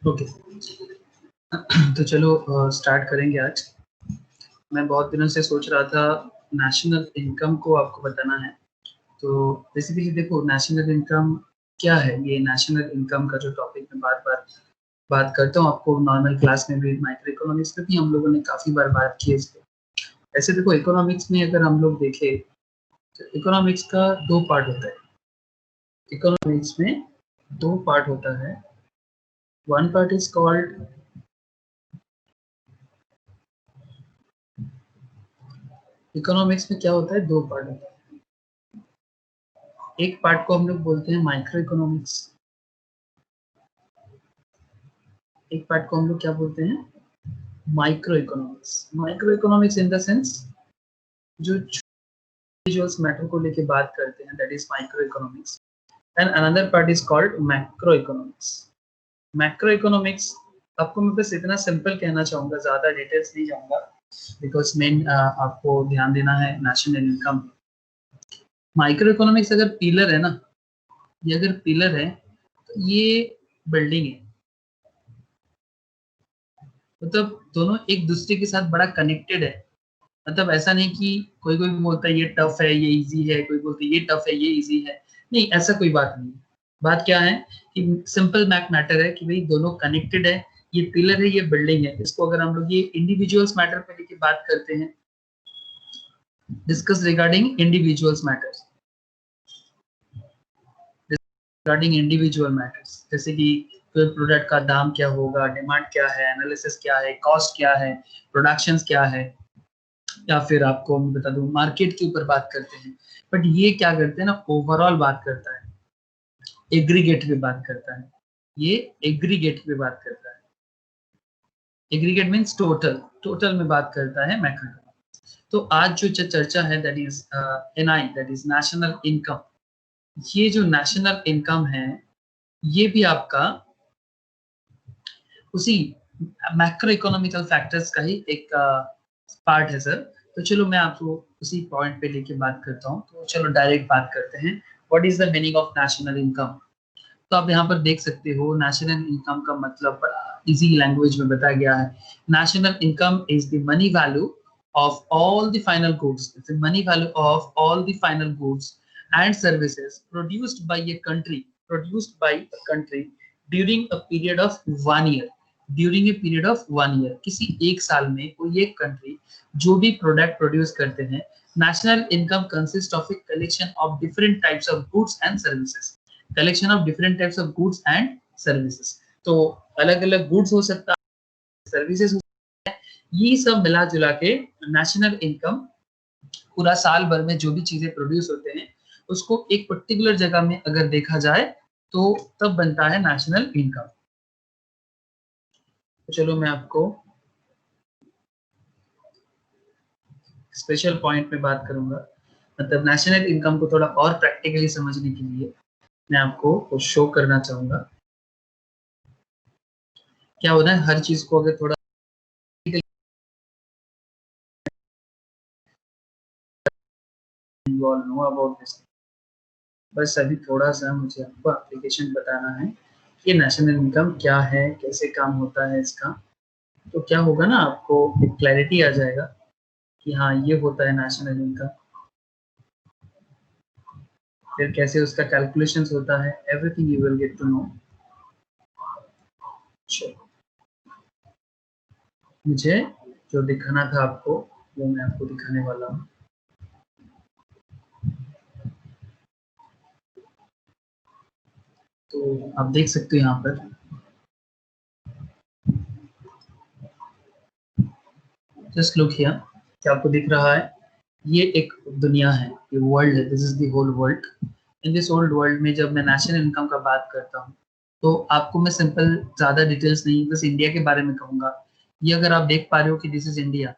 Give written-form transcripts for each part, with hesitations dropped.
Okay तो चलो start करेंगे आज। मैं बहुत दिनों से सोच रहा था नेशनल इनकम को आपको बताना है। तो बेसिकली देखो नेशनल इनकम क्या है। ये नेशनल इनकम का जो टॉपिक मैं बार बार बात करता हूँ, आपको नॉर्मल क्लास में भी, माइक्रो इकोनॉमिक्स में भी हम लोगों ने काफ़ी बार बात की है इस पे। ऐसे देखो इकोनॉमिक्स में अगर हम लोग देखें तो इकोनॉमिक्स का दो पार्ट होता है। इकोनॉमिक्स में दो पार्ट होता है। One part is called economics में क्या होता है, दो पार्ट होता है। एक पार्ट को हम लोग बोलते हैं माइक्रो इकोनॉमिक्स, एक पार्ट को हम लोग क्या बोलते हैं, micro economics. Micro economics in the sense जो इंडिविजुअल्स मैटर को लेके बात करते हैं, that is micro economics. And another part is called macro economics. Macro economics आपको मैं बस इतना सिंपल कहना चाहूंगा, ज्यादा डिटेल्स नहीं जाऊंगा, बिकॉज मेन आपको ध्यान देना है नेशनल इनकम। माइक्रो इकोनॉमिक्स अगर पिलर है ना, ये अगर पिलर है तो ये बिल्डिंग है, मतलब दोनों एक दूसरे के साथ बड़ा कनेक्टेड है। मतलब ऐसा नहीं कि कोई कोई बोलता है ये टफ है ये इजी है, कोई बोलता है ये टफ है ये इजी है, नहीं ऐसा कोई बात नहीं। बात क्या है कि सिंपल मैटर है कि भाई दोनों कनेक्टेड है, ये पिलर है ये बिल्डिंग है। इसको अगर हम लोग ये इंडिविजुअल्स मैटर पे लेके बात करते हैं, discuss regarding individuals matters, regarding individual matters, जैसे कि कोई प्रोडक्ट का दाम क्या होगा, डिमांड क्या है, एनालिसिस क्या है, कॉस्ट क्या है, प्रोडक्शन क्या है, या फिर आपको मैं बता दूं मार्केट के ऊपर बात करते हैं। बट ये क्या करते हैं ना, ओवरऑल बात करता है, एग्रीगेट पे बात करता है, ये एग्रीगेट पे बात करता है। एग्रीगेट मींस टोटल, टोटल में बात करता है मैक्रो। तो आज जो चर्चा है that is NI, that is national income. ये जो नेशनल इनकम है ये भी आपका उसी मैक्रो इकोनॉमिकल फैक्टर्स का ही एक पार्ट है सर। तो चलो मैं आपको उसी पॉइंट पे लेके बात करता हूँ। तो चलो डायरेक्ट बात करते हैं, what is the meaning of national income. तो आप यहाँ पर देख सकते हो नेशनल इनकम का मतलब बड़ा इजी लैंग्वेज में बताया गया है। National income is the money value of all the final goods, the money value of all the final goods and services produced by a country, produced by a country during a period of 1 year. During a period of 1 year, किसी एक साल में कोई एक country जो भी product produce करते हैं। National income consist of a collection of different types of goods and services, collection of different types of goods and services. तो अलग अलग गुड्स हो सकता है, सर्विसेज हो सकता है, ये सब मिला जुला के नेशनल इनकम पूरा साल भर में जो भी चीजें प्रोड्यूस होते हैं उसको एक पर्टिकुलर जगह में अगर देखा जाए तो तब बनता है नेशनल इनकम। तो चलो मैं आपको स्पेशल पॉइंट में बात करूंगा, मतलब नेशनल इनकम को थोड़ा और प्रैक्टिकली समझने के लिए मैं आपको शो करना चाहूंगा। क्या होता है, हर चीज को अगर थोड़ा you all know about this, बस अभी थोड़ा सा मुझे आपको एप्लीकेशन बताना है कि नेशनल इनकम क्या है, कैसे काम होता है इसका। तो क्या होगा ना, आपको एक क्लैरिटी आ जाएगा कि हाँ ये होता है नेशनल इनकम, फिर कैसे उसका कैलकुलेशंस होता है, everything you will get to know. मुझे जो दिखाना था आपको वो मैं आपको दिखाने वाला हूँ। तो आप देख सकते हो यहाँ पर, जस्ट लुक हियर, क्या आपको दिख रहा है, ये एक दुनिया है, ये वर्ल्ड है, this is the whole world. In this whole world में जब मैं नेशनल इनकम का बात करता हूँ तो आपको मैं सिंपल ज्यादा डिटेल्स नहीं, बस इंडिया के बारे में कहूंगा। ये अगर आप देख पा रहे हो कि this is India,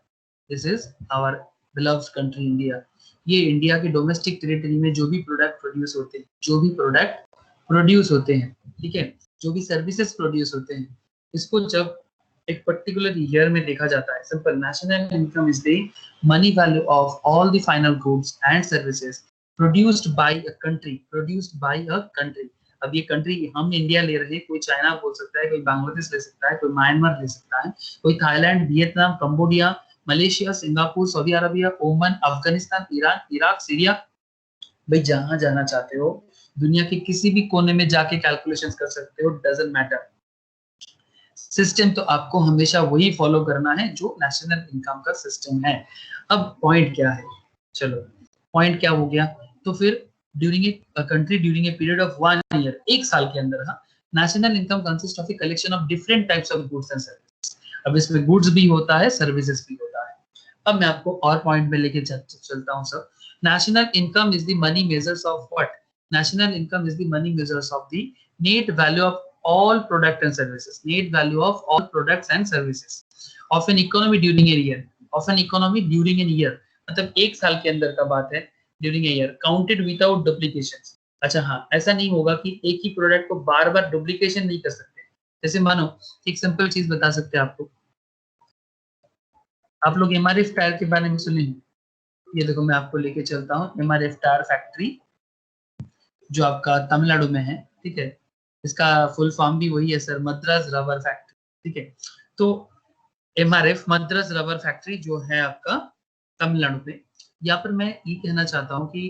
this is our beloved country India. ये इंडिया के डोमेस्टिक टेरिटरी में जो भी प्रोडक्ट प्रोड्यूस होते हैं, जो भी प्रोडक्ट प्रोड्यूस होते हैं, ठीक है, जो भी सर्विसेज प्रोड्यूस होते हैं, इसको जब एक पर्टिकुलर ईयर में देखा जाता है, simple national income is the money value of all the final goods and services produced by a country, produced by a country। अब ये कंट्री हम इंडिया ले रहे हैं, कोई चाइना बोल सकता है, कोई बांग्लादेश ले सकता है, कोई म्यांमार ले सकता है, कोई Thailand, Vietnam, Cambodia, Malaysia, Singapore, Saudi Arabia, Oman, Afghanistan, Iran, Iraq, Syria. भाई जहां जाना चाहते हो, दुनिया के किसी भी कोने में जाके कैलकुलेशंस कर सकते हो, डजंट मैटर। सिस्टम तो आपको हमेशा वही फॉलो करना है जो नेशनल इनकम का सिस्टम है। अब पॉइंट क्या है, चलो पॉइंट क्या हो गया, तो फिर during a country during a period of 1 year, एक साल के अंदर, हाँ, national income consist of a collection of different types of goods and services. अब इसमें गुड्स भी होता है, सर्विसेज भी होता है। अब मैं आपको और पॉइंट में लेके चलता हूँ sir. National income is the money measures of what? National income is the money measures of the net value of all product and services, net value of all products and services of an economy during a year, of an economy during a year, मतलब एक साल के अंदर का बात है, during a year, counted without duplications। अच्छा हाँ, ऐसा नहीं होगा कि एक ही प्रोडक्ट को बार बार डुप्लीकेशन नहीं कर सकते। जैसे मानो एक सिंपल चीज बता सकते हैं आपको, आप लोग एमआरएफ टायर के बारे में सुने, ये देखो मैं आपको लेके चलता हूँ एमआरएफ टायर फैक्ट्री जो आपका तमिलनाडु में है, ठीक है। इसका फुल फॉर्म भी वही है सर, मद्रास रबर फैक्ट्री, ठीक है। तो एमआरएफ मद्रास रबर फैक्ट्री जो है आपका तमिलनाडु में, यहाँ पर मैं ये कहना चाहता हूँ कि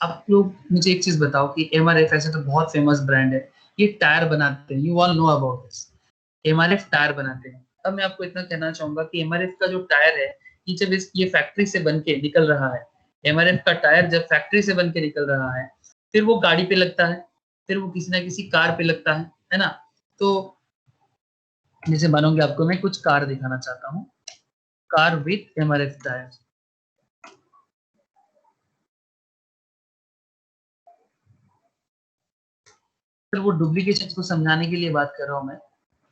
आप लोग मुझे एक चीज बताओ कि एमआरएफ ऐसे तो बहुत फेमस ब्रांड है, ये टायर बनाते हैं, you all know about this, MRF tyre बनाते हैं। अब मैं आपको इतना कहना चाहूंगा कि एमआरएफ का जो टायर है, ये जब ये फैक्ट्री से बन के निकल रहा है, एमआरएफ का टायर जब फैक्ट्री से बन के निकल रहा है, फिर वो गाड़ी पे लगता है, फिर वो किसी ना किसी कार पे लगता है ना। तो जैसे मानोगे आपको मैं कुछ कार दिखाना चाहता हूँ, कार विथ एमआरएफ टायर। फिर वो डुप्लीकेशन को समझाने के लिए बात कर रहा हूँ मैं।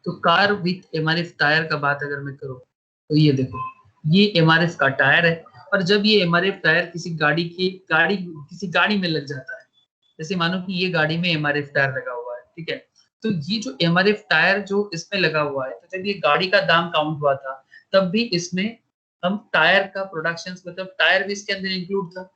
तो कार विथ एमआरएफ टायर का बात अगर मैं करूँ, तो ये देखो, ये एमआरएफ का टायर है, और जब ये एमआरएफ टायर किसी गाड़ी में लग जाता है, जैसे मानो कि ये गाड़ी में एमआरएफ टायर लगा हुआ है, ठीक है। तो ये जो एमआरएफ टायर जो इसमें लगा हुआ है, तो जब ये गाड़ी का दाम काउंट हुआ था, तब भी इसमें हम टायर का प्रोडक्शन, मतलब टायर भी इसके अंदर इंक्लूड था।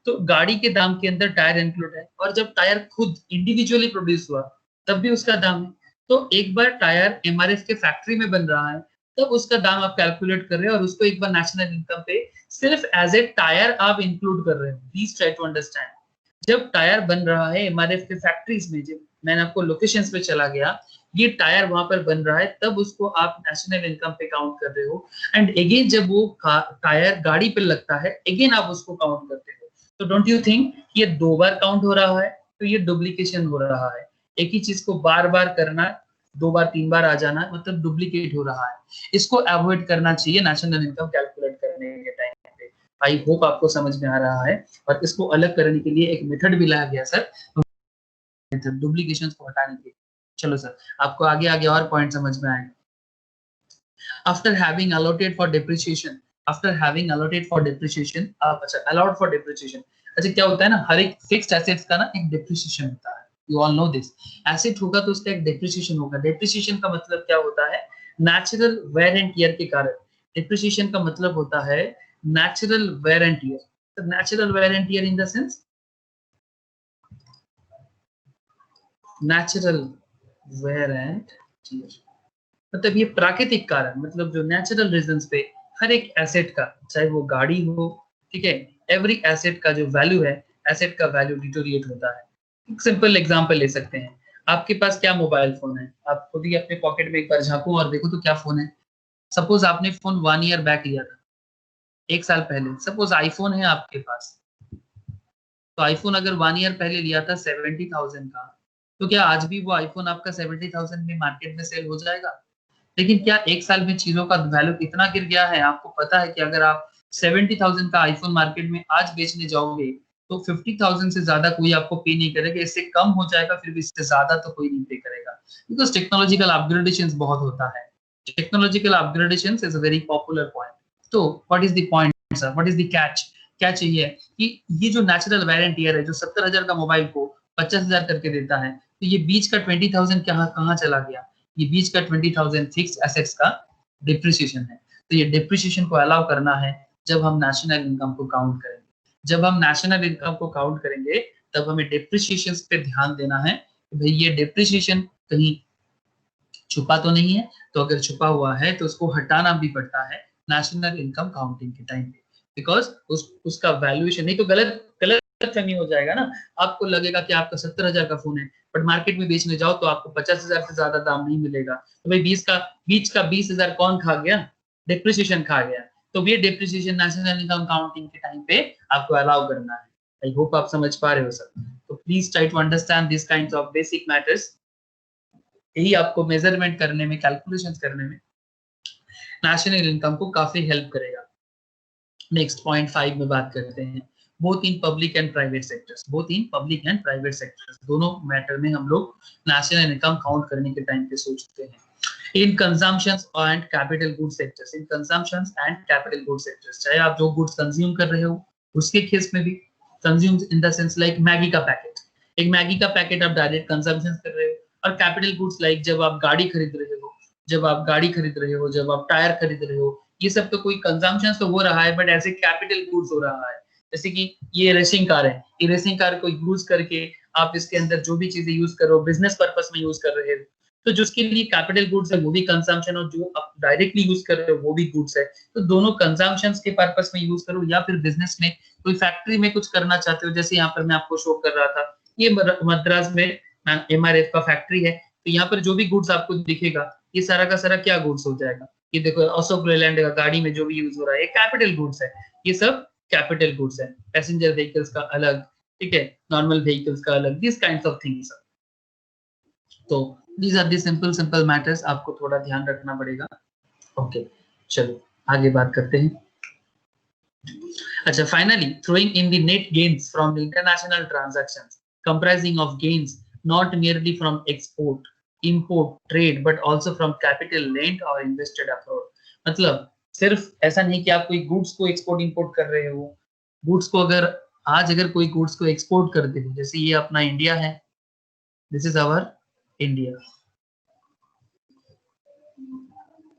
तो गाड़ी के दाम के अंदर टायर इंक्लूड है, और जब टायर खुद इंडिविजुअली प्रोड्यूस हुआ, तब भी उसका दाम है। तो एक बार टायर एमआरएफ के फैक्ट्री में बन रहा है, तब उसका दाम आप कैलकुलेट कर रहे हो, और उसको एक बार नेशनल इनकम पे सिर्फ एज ए टायर आप इंक्लूड कर रहे हो। प्लीज ट्राई टू अंडरस्टैंड, जब टायर बन रहा है एमआरएफ के फैक्ट्रीज में, जब मैंने आपको लोकेशंस पे चला गया, ये टायर वहां पर बन रहा है, तब उसको आप नेशनल इनकम पे काउंट कर रहे हो। एंड अगेन जब वो टायर गाड़ी पे लगता है, अगेन आप उसको काउंट करते हो। तो डोंट यू थिंक ये दो बार काउंट हो रहा है? तो ये डुप्लीकेशन हो रहा है। एक ही चीज को बार बार करना, दो बार तीन बार आ जाना, मतलब डुप्लीकेट हो रहा है। इसको अवॉइड करना चाहिए नेशनल इनकम कैलकुलेट करने के टाइम पे। आई होप आपको समझ में आ रहा है। और इसको अलग करने के लिए एक मेथड भी लाया गया सर, मेथड डुप्लीकेशन को हटाने के लिए। चलो सर, आपको आगे आगे और पॉइंट समझ में आएगा। After having allotted for depreciation, after having allotted for depreciation, अच्छा अलाउड फॉर डिप्रिसिएशन, अच्छा क्या होता है ना, हर एक फिक्स्ड एसेट्स का ना एक डिप्रिसिएशन होता है, you all know this. Asset होगा तो उसका एक डिप्रिसिएशन होगा। डिप्रिसिएशन का मतलब क्या होता है? नेचुरल वेयर एंड टियर के कारण। डिप्रिसिएशन का मतलब होता है नेचुरल वेयर एंड टियर। तो natural wear and tear in the sense natural wear and tear, मतलब ये प्राकृतिक कारण, मतलब जो नेचुरल रीजंस पे हर एक एसेट का, चाहे वो गाड़ी हो, ठीक है, एवरी एसेट का जो वैल्यू है, एसेट का वैल्यू डिटोरिएट होता है। एक सिंपल एग्जांपल ले सकते हैं, आपके पास क्या मोबाइल फोन है, आप खुद ही अपने पॉकेट में एक बार झांको और देखो तो क्या फोन है। सपोज आपने फोन 1 ईयर बैक लिया था, एक साल पहले, सपोज आईफोन है आपके पास। तो आईफोन अगर 1 ईयर पहले लिया था 70,000 का, तो क्या आज भी वो आईफोन आपका 70,000 में मार्केट में सेल हो जाएगा? लेकिन क्या एक साल में चीजों का वैल्यू इतना गिर गया है? आपको पता है कि अगर आप 70,000 का आईफोन मार्केट में आज बेचने जाओगे, तो 50,000 से ज्यादा कोई आपको पे नहीं करेगा, इससे कम हो जाएगा, फिर भी इससे ज्यादा तो कोई नहीं पे करेगा, बिकॉज टेक्नोलॉजिकल अपग्रेडेशन बहुत होता है। Technological upgradation is a very popular point. तो what is the point sir, what is the catch? क्या चाहिए कि ये जो नेचुरल वेरिएंट ईयर है, जो 70,000 का मोबाइल को 50,000 करके देता है, तो ये बीच का 20,000 कहाँ चला गया? ये बीच का 20,000 फिक्स्ड एसेट्स का डिप्रिसिएशन है। तो ये डिप्रिसिएशन को अलाउ करना है जब हम नेशनल इनकम को काउंट करेंगे। जब हम नेशनल इनकम को काउंट करेंगे, तब हमें डिप्रिसिएशन पे ध्यान देना है, भाई ये डेप्रिसिएशन कहीं छुपा तो नहीं है, तो अगर छुपा हुआ है तो उसको हटाना भी पड़ता है नेशनल इनकम काउंटिंग के टाइम पे, बिकॉज उसका वैल्यूएशन, नहीं तो गलत गलत फहमी हो जाएगा ना। आपको लगेगा कि आपका 70,000 का फोन है, बट मार्केट में बेचने जाओ तो आपको 50,000 से ज्यादा दाम नहीं मिलेगा। तो भाई बीच का 20,000 कौन खा गया? डेप्रिसिएशन खा गया। तो ये डेप्रिसिएशन नेशनल इनकम काउंटिंग के टाइम पे आपको अलाउ करना है। आई होप आप समझ पा रहे हो सर। तो please try to understand this kind of basic matters. यही आपको मेजरमेंट करने में, कैलकुलेशन करने में नेशनल इनकम को काफी हेल्प करेगा। नेक्स्ट पॉइंट 5 में बात करते हैं, both in public and private sectors. Both in public and private sectors, दोनों मैटर में हम लोग नेशनल इनकम काउंट करने के टाइम पे सोचते हैं। In consumptions and capital good sectors, in consumptions and capital good sectors, चाहे आप जो गुड्स कंज्यूम कर रहे हो उसके केस में भी, consume in the sense like Maggi का पैकेट, एक मैगी का पैकेट आप डायरेक्ट कंजम्पशन कर रहे हो। और कैपिटल गुड्स लाइक जब आप गाड़ी खरीद रहे हो, जब आप गाड़ी खरीद रहे हो, जब आप टायर खरीद रहे हो, ये सब तो कोई कंजम्पशन तो हो रहा है, बट ऐसे कैपिटल गुड्स हो रहा है। जैसे कि ये रेसिंग कार है, ये रेसिंग कार को यूज करके आप इसके अंदर जो भी चीजें यूज करो बिजनेस पर्पस में यूज कर रहे हो, तो जिसके लिए कैपिटल गुड्स है वो भी कंजम्पशन, और जो आप डायरेक्टली यूज कर रहे हो वो भी गुड्स है। तो दोनों कंजम्पशन के पर्पस में यूज करो, या फिर बिजनेस में कोई फैक्ट्री में कुछ करना चाहते हो, जैसे यहाँ पर मैं आपको शो कर रहा था, ये मद्रास में MRF का फैक्ट्री है। तो यहाँ पर जो भी गुड्स आपको दिखेगा, ये सारा का सारा क्या गुड्स हो जाएगा? ये देखो अशोक लेलैंड का गाड़ी में जो भी यूज हो रहा है, ये कैपिटल गुड्स है। ये सब कैपिटल गुड्स है। पैसेंजर व्हीकल्स का अलग, ठीक है, नॉर्मल व्हीकल्स का अलग, दिस काइंड्स ऑफ थिंग्स। तो these are the simple simple matters, आपको थोड़ा ध्यान रखना पड़ेगा। ओके, चलो आगे बात करते हैं। अच्छा, finally throwing in the net gains from the international transactions comprising of gains not merely from export, import, trade but also from capital lent or invested abroad। मतलब सिर्फ ऐसा नहीं कि आप कोई गुड्स को एक्सपोर्ट इंपोर्ट कर रहे हो, गुड्स को अगर आज अगर कोई गुड्स को एक्सपोर्ट करते हो, जैसे ये अपना इंडिया है, दिस इज आवर इंडिया,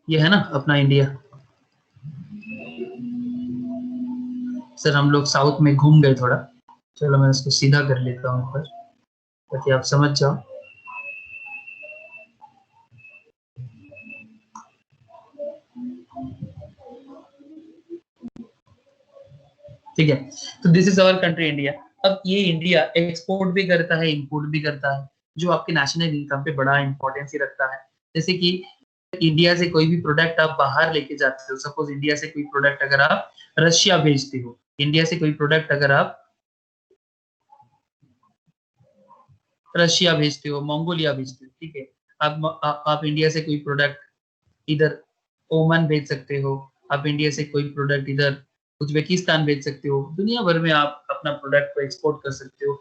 ये है ना अपना इंडिया। सर हम लोग साउथ में घूम गए थोड़ा, चलो मैं इसको सीधा कर लेता हूँ ऊपर ताकि आप समझ जाओ। ठीक है, तो this is our country India. अब ये इंडिया एक्सपोर्ट भी करता है, इंपोर्ट भी करता है, जो आपके नेशनल इनकम पे बड़ा इंपॉर्टेंस ही रखता है। जैसे कि इंडिया से कोई भी प्रोडक्ट आप बाहर लेके जाते हो, सपोज इंडिया से कोई प्रोडक्ट अगर आप रशिया भेजते हो, इंडिया से कोई प्रोडक्ट अगर आप रशिया भेजते हो, मंगोलिया भेजते हो, ठीक है, आप इंडिया से कोई प्रोडक्ट इधर ओमान भेज सकते हो, आप इंडिया से कोई प्रोडक्ट इधर उज्बेकिस्तान भेज सकते हो, दुनिया भर में आप अपना प्रोडक्ट को एक्सपोर्ट कर सकते हो।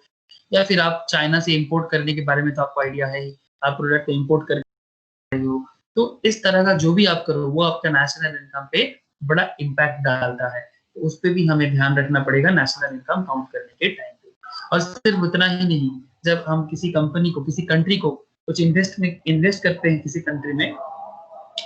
या फिर आप चाइना से इंपोर्ट करने के बारे में तो आपको आइडिया है ही, आप प्रोडक्ट को इंपोर्ट कर रहे हो। तो इस तरह का जो भी आप करो वो आपका नेशनल इनकम पे बड़ा इम्पैक्ट डालता है। तो उस पर भी हमें ध्यान रखना पड़ेगा नेशनल इनकम काउंट करने के टाइम पे। और सिर्फ उतना ही नहीं, जब हम किसी कंपनी को, किसी कंट्री को कुछ इन्वेस्ट करते हैं किसी कंट्री में,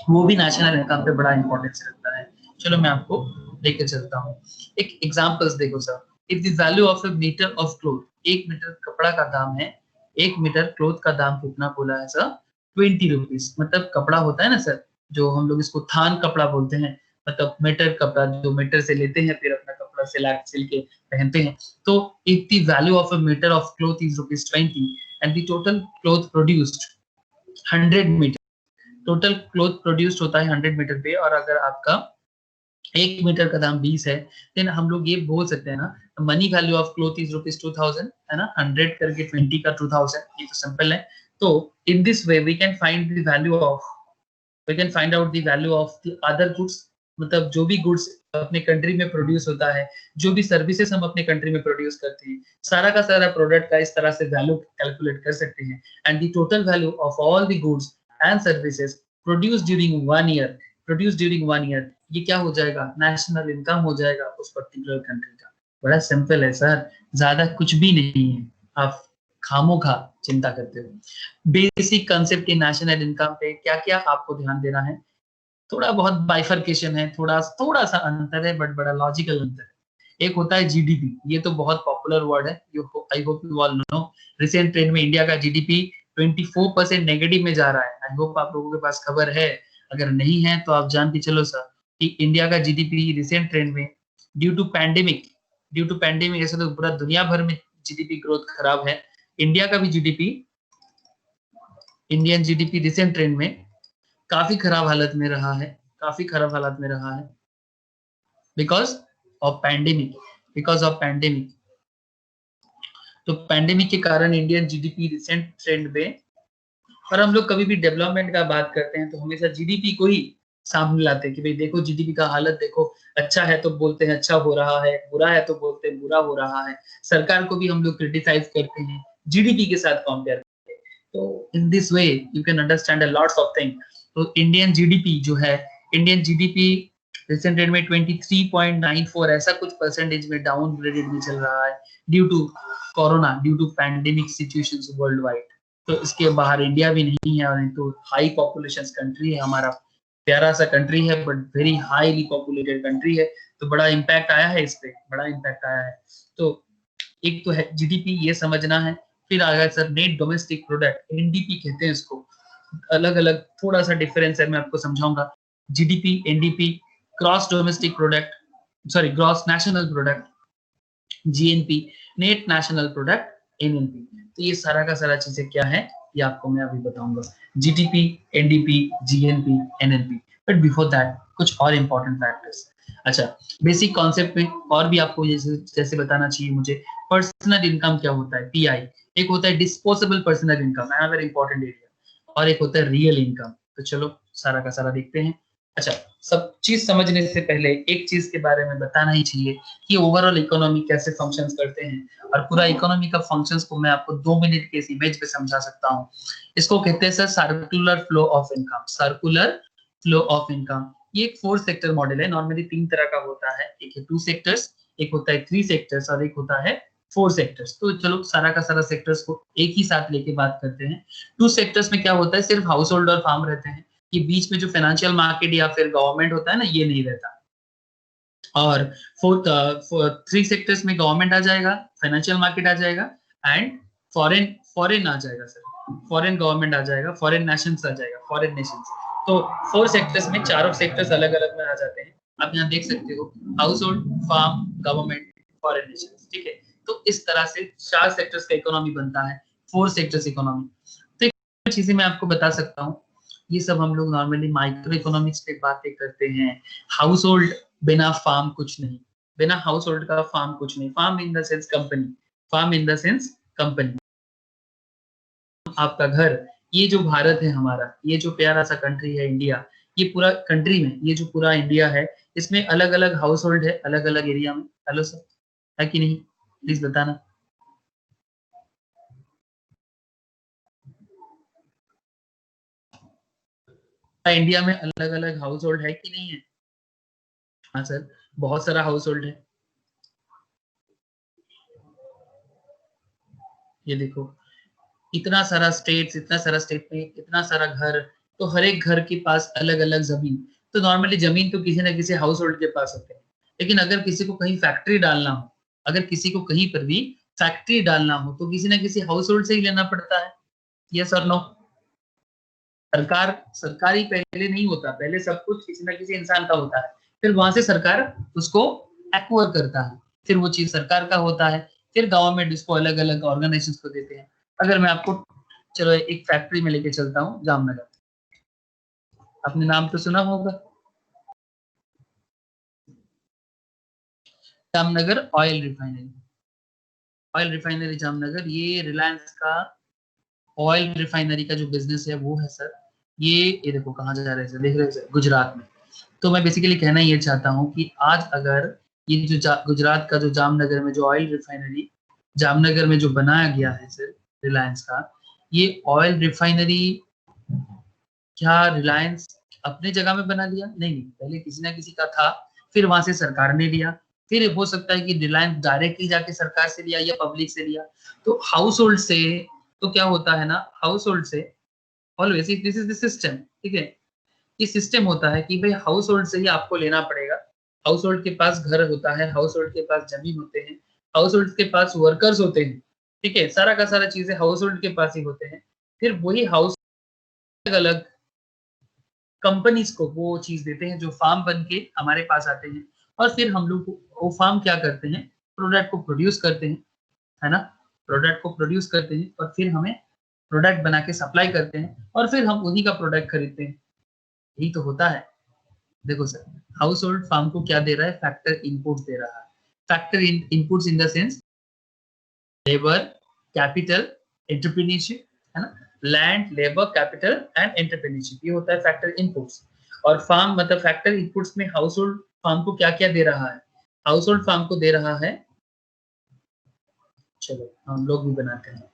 वो भी नेशनल इनकम पे बड़ा इंपॉर्टेंस रखता है। चलो मैं आपको लेकर चलता हूँ, एक एग्जांपल्स देखो sir. If the value of a meter of cloth, 1 meter कपड़ा का दाम है, 1 मीटर क्लोथ का दाम कितना बोला है सर? 20 रुपीज। मतलब कपड़ा होता है ना सर, जो हम लोग इसको थान कपड़ा बोलते हैं, मतलब मीटर कपड़ा जो मीटर से लेते हैं फिर अपना कपड़ा सिल के पहनते हैं। तो if the value of a meter of cloth is ₹20 and the total cloth produced 100 meter, total cloth produced होता है 100 मीटर पे, और अगर आपका 1 मीटर का दाम 20 है, देन हम लोग ये बोल सकते हैं ना, money value of cloth is ₹2000, है ना, 100 करके 20 का 2000, ये तो सिंपल है। तो in this way we can find the value of, we can find out the value of the other goods. मतलब जो भी गुड्स अपने कंट्री में प्रोड्यूस होता है, जो भी सर्विसेज हम अपने कंट्री में प्रोड्यूस करते हैं, सारा का सारा प्रोडक्ट का इस तरह से वैल्यू कैलकुलेट कर सकते हैं। And the total value of all the goods and services produce during 1 year, produce during 1 year, ये क्या हो जाएगा? नेशनल इनकम हो जाएगा उस पर्टिकुलर कंट्री का। बड़ा सिंपल है सर, ज्यादा कुछ भी नहीं है, आप खामोखा चिंता करते हो। Basic concept in national income पे क्या क्या आपको ध्यान देना है, थोड़ा बहुत बाइफर्केशन है, थोड़ा थोड़ा सा अंतर है, बट बड़ा लॉजिकल अंतर है। एक होता है जीडीपी, ये तो बहुत पॉपुलर वर्ड है, I hope you all know. Recent trend में इंडिया का जीडीपी 24% नेगेटिव में जा रहा है। आई होप आप लोगों के पास खबर है, अगर नहीं है तो आप जान के चलो सर कि इंडिया का जीडीपी रिसेंट ट्रेंड में ड्यू टू पैंडेमिक ऐसे तो पूरा दुनिया भर में जीडीपी ग्रोथ खराब है। इंडिया का भी GDP, Indian GDP recent trend में काफी खराब हालत में रहा है, काफी खराब हालत में रहा है बिकॉज ऑफ पैंडेमिक। तो पैंडेमिक के कारण इंडियन जीडीपी रिसेंट ट्रेंड में, और हम लोग कभी भी डेवलपमेंट का बात करते हैं तो हमेशा जीडीपी को ही सामने लाते हैं कि भाई देखो जीडीपी का हालत देखो, अच्छा है तो बोलते हैं अच्छा हो रहा है, बुरा है तो बोलते हैं बुरा हो रहा है। सरकार को भी हम लोग क्रिटिसाइज करते हैं जीडीपी के साथ कंपेयर करके। तो in this way you can understand a lots of thing. तो इंडियन जीडीपी जो है, इंडियन जीडीपी रिसेंट रेट में 23.94 ऐसा कुछ परसेंटेज में डाउन ग्रेडेड में चल रहा है due to corona, due to pandemic situations worldwide. तो इसके बाहर इंडिया भी नहीं है, और तो हाई पॉपुलेशन कंट्री है हमारा, प्यारा सा कंट्री है but very highly populated country है। तो बड़ा इम्पैक्ट आया है, इस पे बड़ा इम्पैक्ट आया है। तो एक तो है जीडीपी, ये समझना है। फिर आ गया sir net domestic product, NDP कहते हैं इसको। अलग अलग थोड़ा सा डिफरेंस है, मैं आपको समझाऊंगा। GDP, NDP, gross domestic product, sorry gross national product GNP, net national product NNP. तो ये सारा का सारा चीजें क्या है ये आपको मैं अभी बताऊंगा, GDP, NDP, GNP, NNP. But before that कुछ और इंपॉर्टेंट फैक्टर्स। अच्छा, बेसिक कॉन्सेप्ट में और भी आपको जैसे बताना चाहिए मुझे। पर्सनल इनकम क्या होता है, पीआई। एक होता है disposable personal income, another important area, और एक होता है रियल इनकम। तो चलो सारा का सारा देखते हैं। अच्छा, सब चीज समझने से पहले एक चीज के बारे में बताना ही चाहिए कि ओवरऑल इकोनॉमी कैसे फंक्शंस करते हैं, और पूरा इकोनॉमी का फंक्शंस को मैं आपको 2 मिनट के इस इमेज पे समझा सकता हूँ। इसको कहते हैं sir circular flow of income, circular flow of income. ये एक 4 सेक्टर मॉडल है, नॉर्मली 3 तरह का होता है, एक है 2 सेक्टर्स, एक होता है 3 सेक्टर्स, और एक होता है 4 सेक्टर्स। तो चलो सारा का सारा सेक्टर्स को एक ही साथ लेके बात करते हैं। 2 सेक्टर्स में क्या होता है, सिर्फ हाउस होल्ड और फार्म रहते हैं, ये बीच में जो फाइनेंशियल मार्केट या फिर गवर्नमेंट होता है ना, ये नहीं रहता। और 3 सेक्टर्स में गवर्नमेंट आ जाएगा, फाइनेंशियल मार्केट आ जाएगा, एंड फॉरेन फॉरेन आ जाएगा सर, फॉरेन गवर्नमेंट आ जाएगा, फॉरेन नेशंस आ जाएगा, फॉरेन नेशंस। तो 4 सेक्टर्स में चारों सेक्टर्स अलग अलग में आ जाते हैं। आप यहाँ देख सकते हो, household, farm, government, foreign nations, ठीक है। तो इस तरह से 4 सेक्टर्स का इकोनॉमी बनता है, 4 सेक्टर्स इकोनॉमी। तो एक चीजें मैं आपको बता सकता हूँ, ये सब हम लोग नॉर्मली माइक्रो इकोनॉमिक्स पे बातें करते हैं। हाउस होल्ड बिना फार्म कुछ नहीं, बिना हाउस होल्ड का फार्म कुछ नहीं। Farm in the sense company, farm in the sense company, आपका घर। ये जो भारत है हमारा, ये जो प्यारा सा कंट्री है इंडिया, ये पूरा कंट्री में, ये जो पूरा इंडिया है, इसमें अलग अलग हाउस होल्ड है, अलग अलग एरिया में। हेलो सर, है कि नहीं, प्लीज बताना। इंडिया में अलग अलग हाउस होल्ड है कि नहीं है? हाँ सर, बहुत सारा हाउस होल्ड है। ये देखो, इतना सारा स्टेट में इतना सारा घर, तो हर एक घर के पास अलग अलग जमीन। तो नॉर्मली जमीन तो किसी ना किसी हाउस होल्ड के पास होते हैं, लेकिन अगर किसी को कहीं फैक्ट्री डालना हो, अगर किसी को कहीं पर भी फैक्ट्री डालना हो तो किसी ना किसी हाउस होल्ड से ही लेना पड़ता है। यस और नो? सरकारी पहले नहीं होता, पहले सब कुछ किसी ना किसी इंसान का होता है, फिर वहां से सरकार उसको एक्वायर करता है, फिर वो चीज सरकार का होता है, फिर गवर्नमेंट इसको अलग अलग ऑर्गेनाइजेशन को देते हैं। अगर मैं आपको, चलो एक फैक्ट्री में लेके चलता हूँ, जामनगर, आपने नाम तो सुना होगा, Jamnagar oil refinery. Oil refinery Jamnagar, ये रिलायंस का ऑयल रिफाइनरी का जो बिजनेस है वो है सर। ये देखो कहाँ जा रहे हैं, देख रहे हैं, गुजरात में। तो मैं बेसिकली कहना ये चाहता हूँ कि आज अगर ये जो गुजरात का जो जामनगर में जो ऑयल रिफाइनरी जामनगर में जो बनाया गया है सर, रिलायंस का, ये ऑयल रिफाइनरी क्या रिलायंस अपने जगह में बना लिया? नहीं, पहले किसी ना किसी का था, फिर वहां से सरकार ने लिया, फिर हो सकता है कि रिलायंस डायरेक्टली जाके सरकार से लिया या पब्लिक से लिया। तो हाउस होल्ड से, तो क्या होता है ना, हाउस होल्ड से always this is the system, ठीक है। ये सिस्टम होता है कि भाई हाउस होल्ड से ही आपको लेना पड़ेगा, हाउस होल्ड के पास घर होता है, हाउस होल्ड के पास जमीन होते हैं, हाउस होल्ड के पास वर्कर्स होते हैं, ठीक है, सारा का सारा चीजें हाउस होल्ड के पास ही होते हैं। फिर वही हाउस अलग अलग कंपनीज को वो चीज देते हैं जो फार्म बन के हमारे पास आते हैं, और फिर हम लोग वो फार्म क्या करते हैं, प्रोडक्ट को प्रोड्यूस करते हैं, है ना, प्रोडक्ट को प्रोड्यूस करते हैं और फिर हमें प्रोडक्ट बना के सप्लाई करते हैं और फिर हम उन्हीं का प्रोडक्ट खरीदते हैं। यही तो होता है। देखो सर, हाउस होल्ड फार्म को क्या दे रहा है, फैक्टर इनपुट्स दे रहा है। Factor inputs in the sense labour, capital, entrepreneurship, है ना, land, labour, capital and entrepreneurship, ये होता है फैक्टर इनपुट्स। और फार्म मतलब फैक्टर इनपुट्स में हाउस होल्ड फार्म को क्या क्या दे रहा है, हाउस होल्ड फार्म को दे रहा है, चलो हम लोग भी बनाते हैं।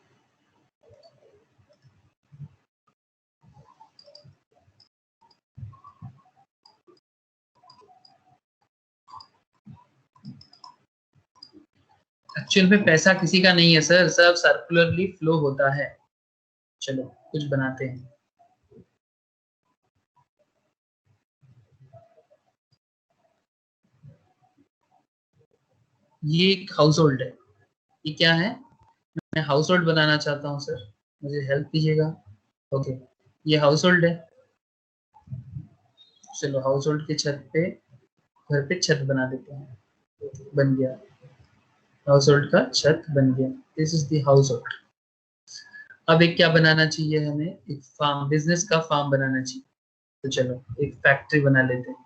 एक्चुअल में पैसा किसी का नहीं है सर, सब सर्कुलरली फ्लो होता है। चलो कुछ बनाते हैं। ये एक हाउस होल्ड है, ये क्या है, मैं हाउस होल्ड बनाना चाहता हूँ सर, मुझे हेल्प कीजिएगा। ओके, ये हाउस होल्ड है। चलो हाउस होल्ड के छत पे, घर पे छत बना देते हैं, बन गया, हाउस होल्ड का छत बन गया, this is the house hold. अब एक क्या बनाना चाहिए हमें, एक फार्म, बिजनेस का फार्म बनाना चाहिए। तो चलो एक फैक्ट्री बना लेते हैं,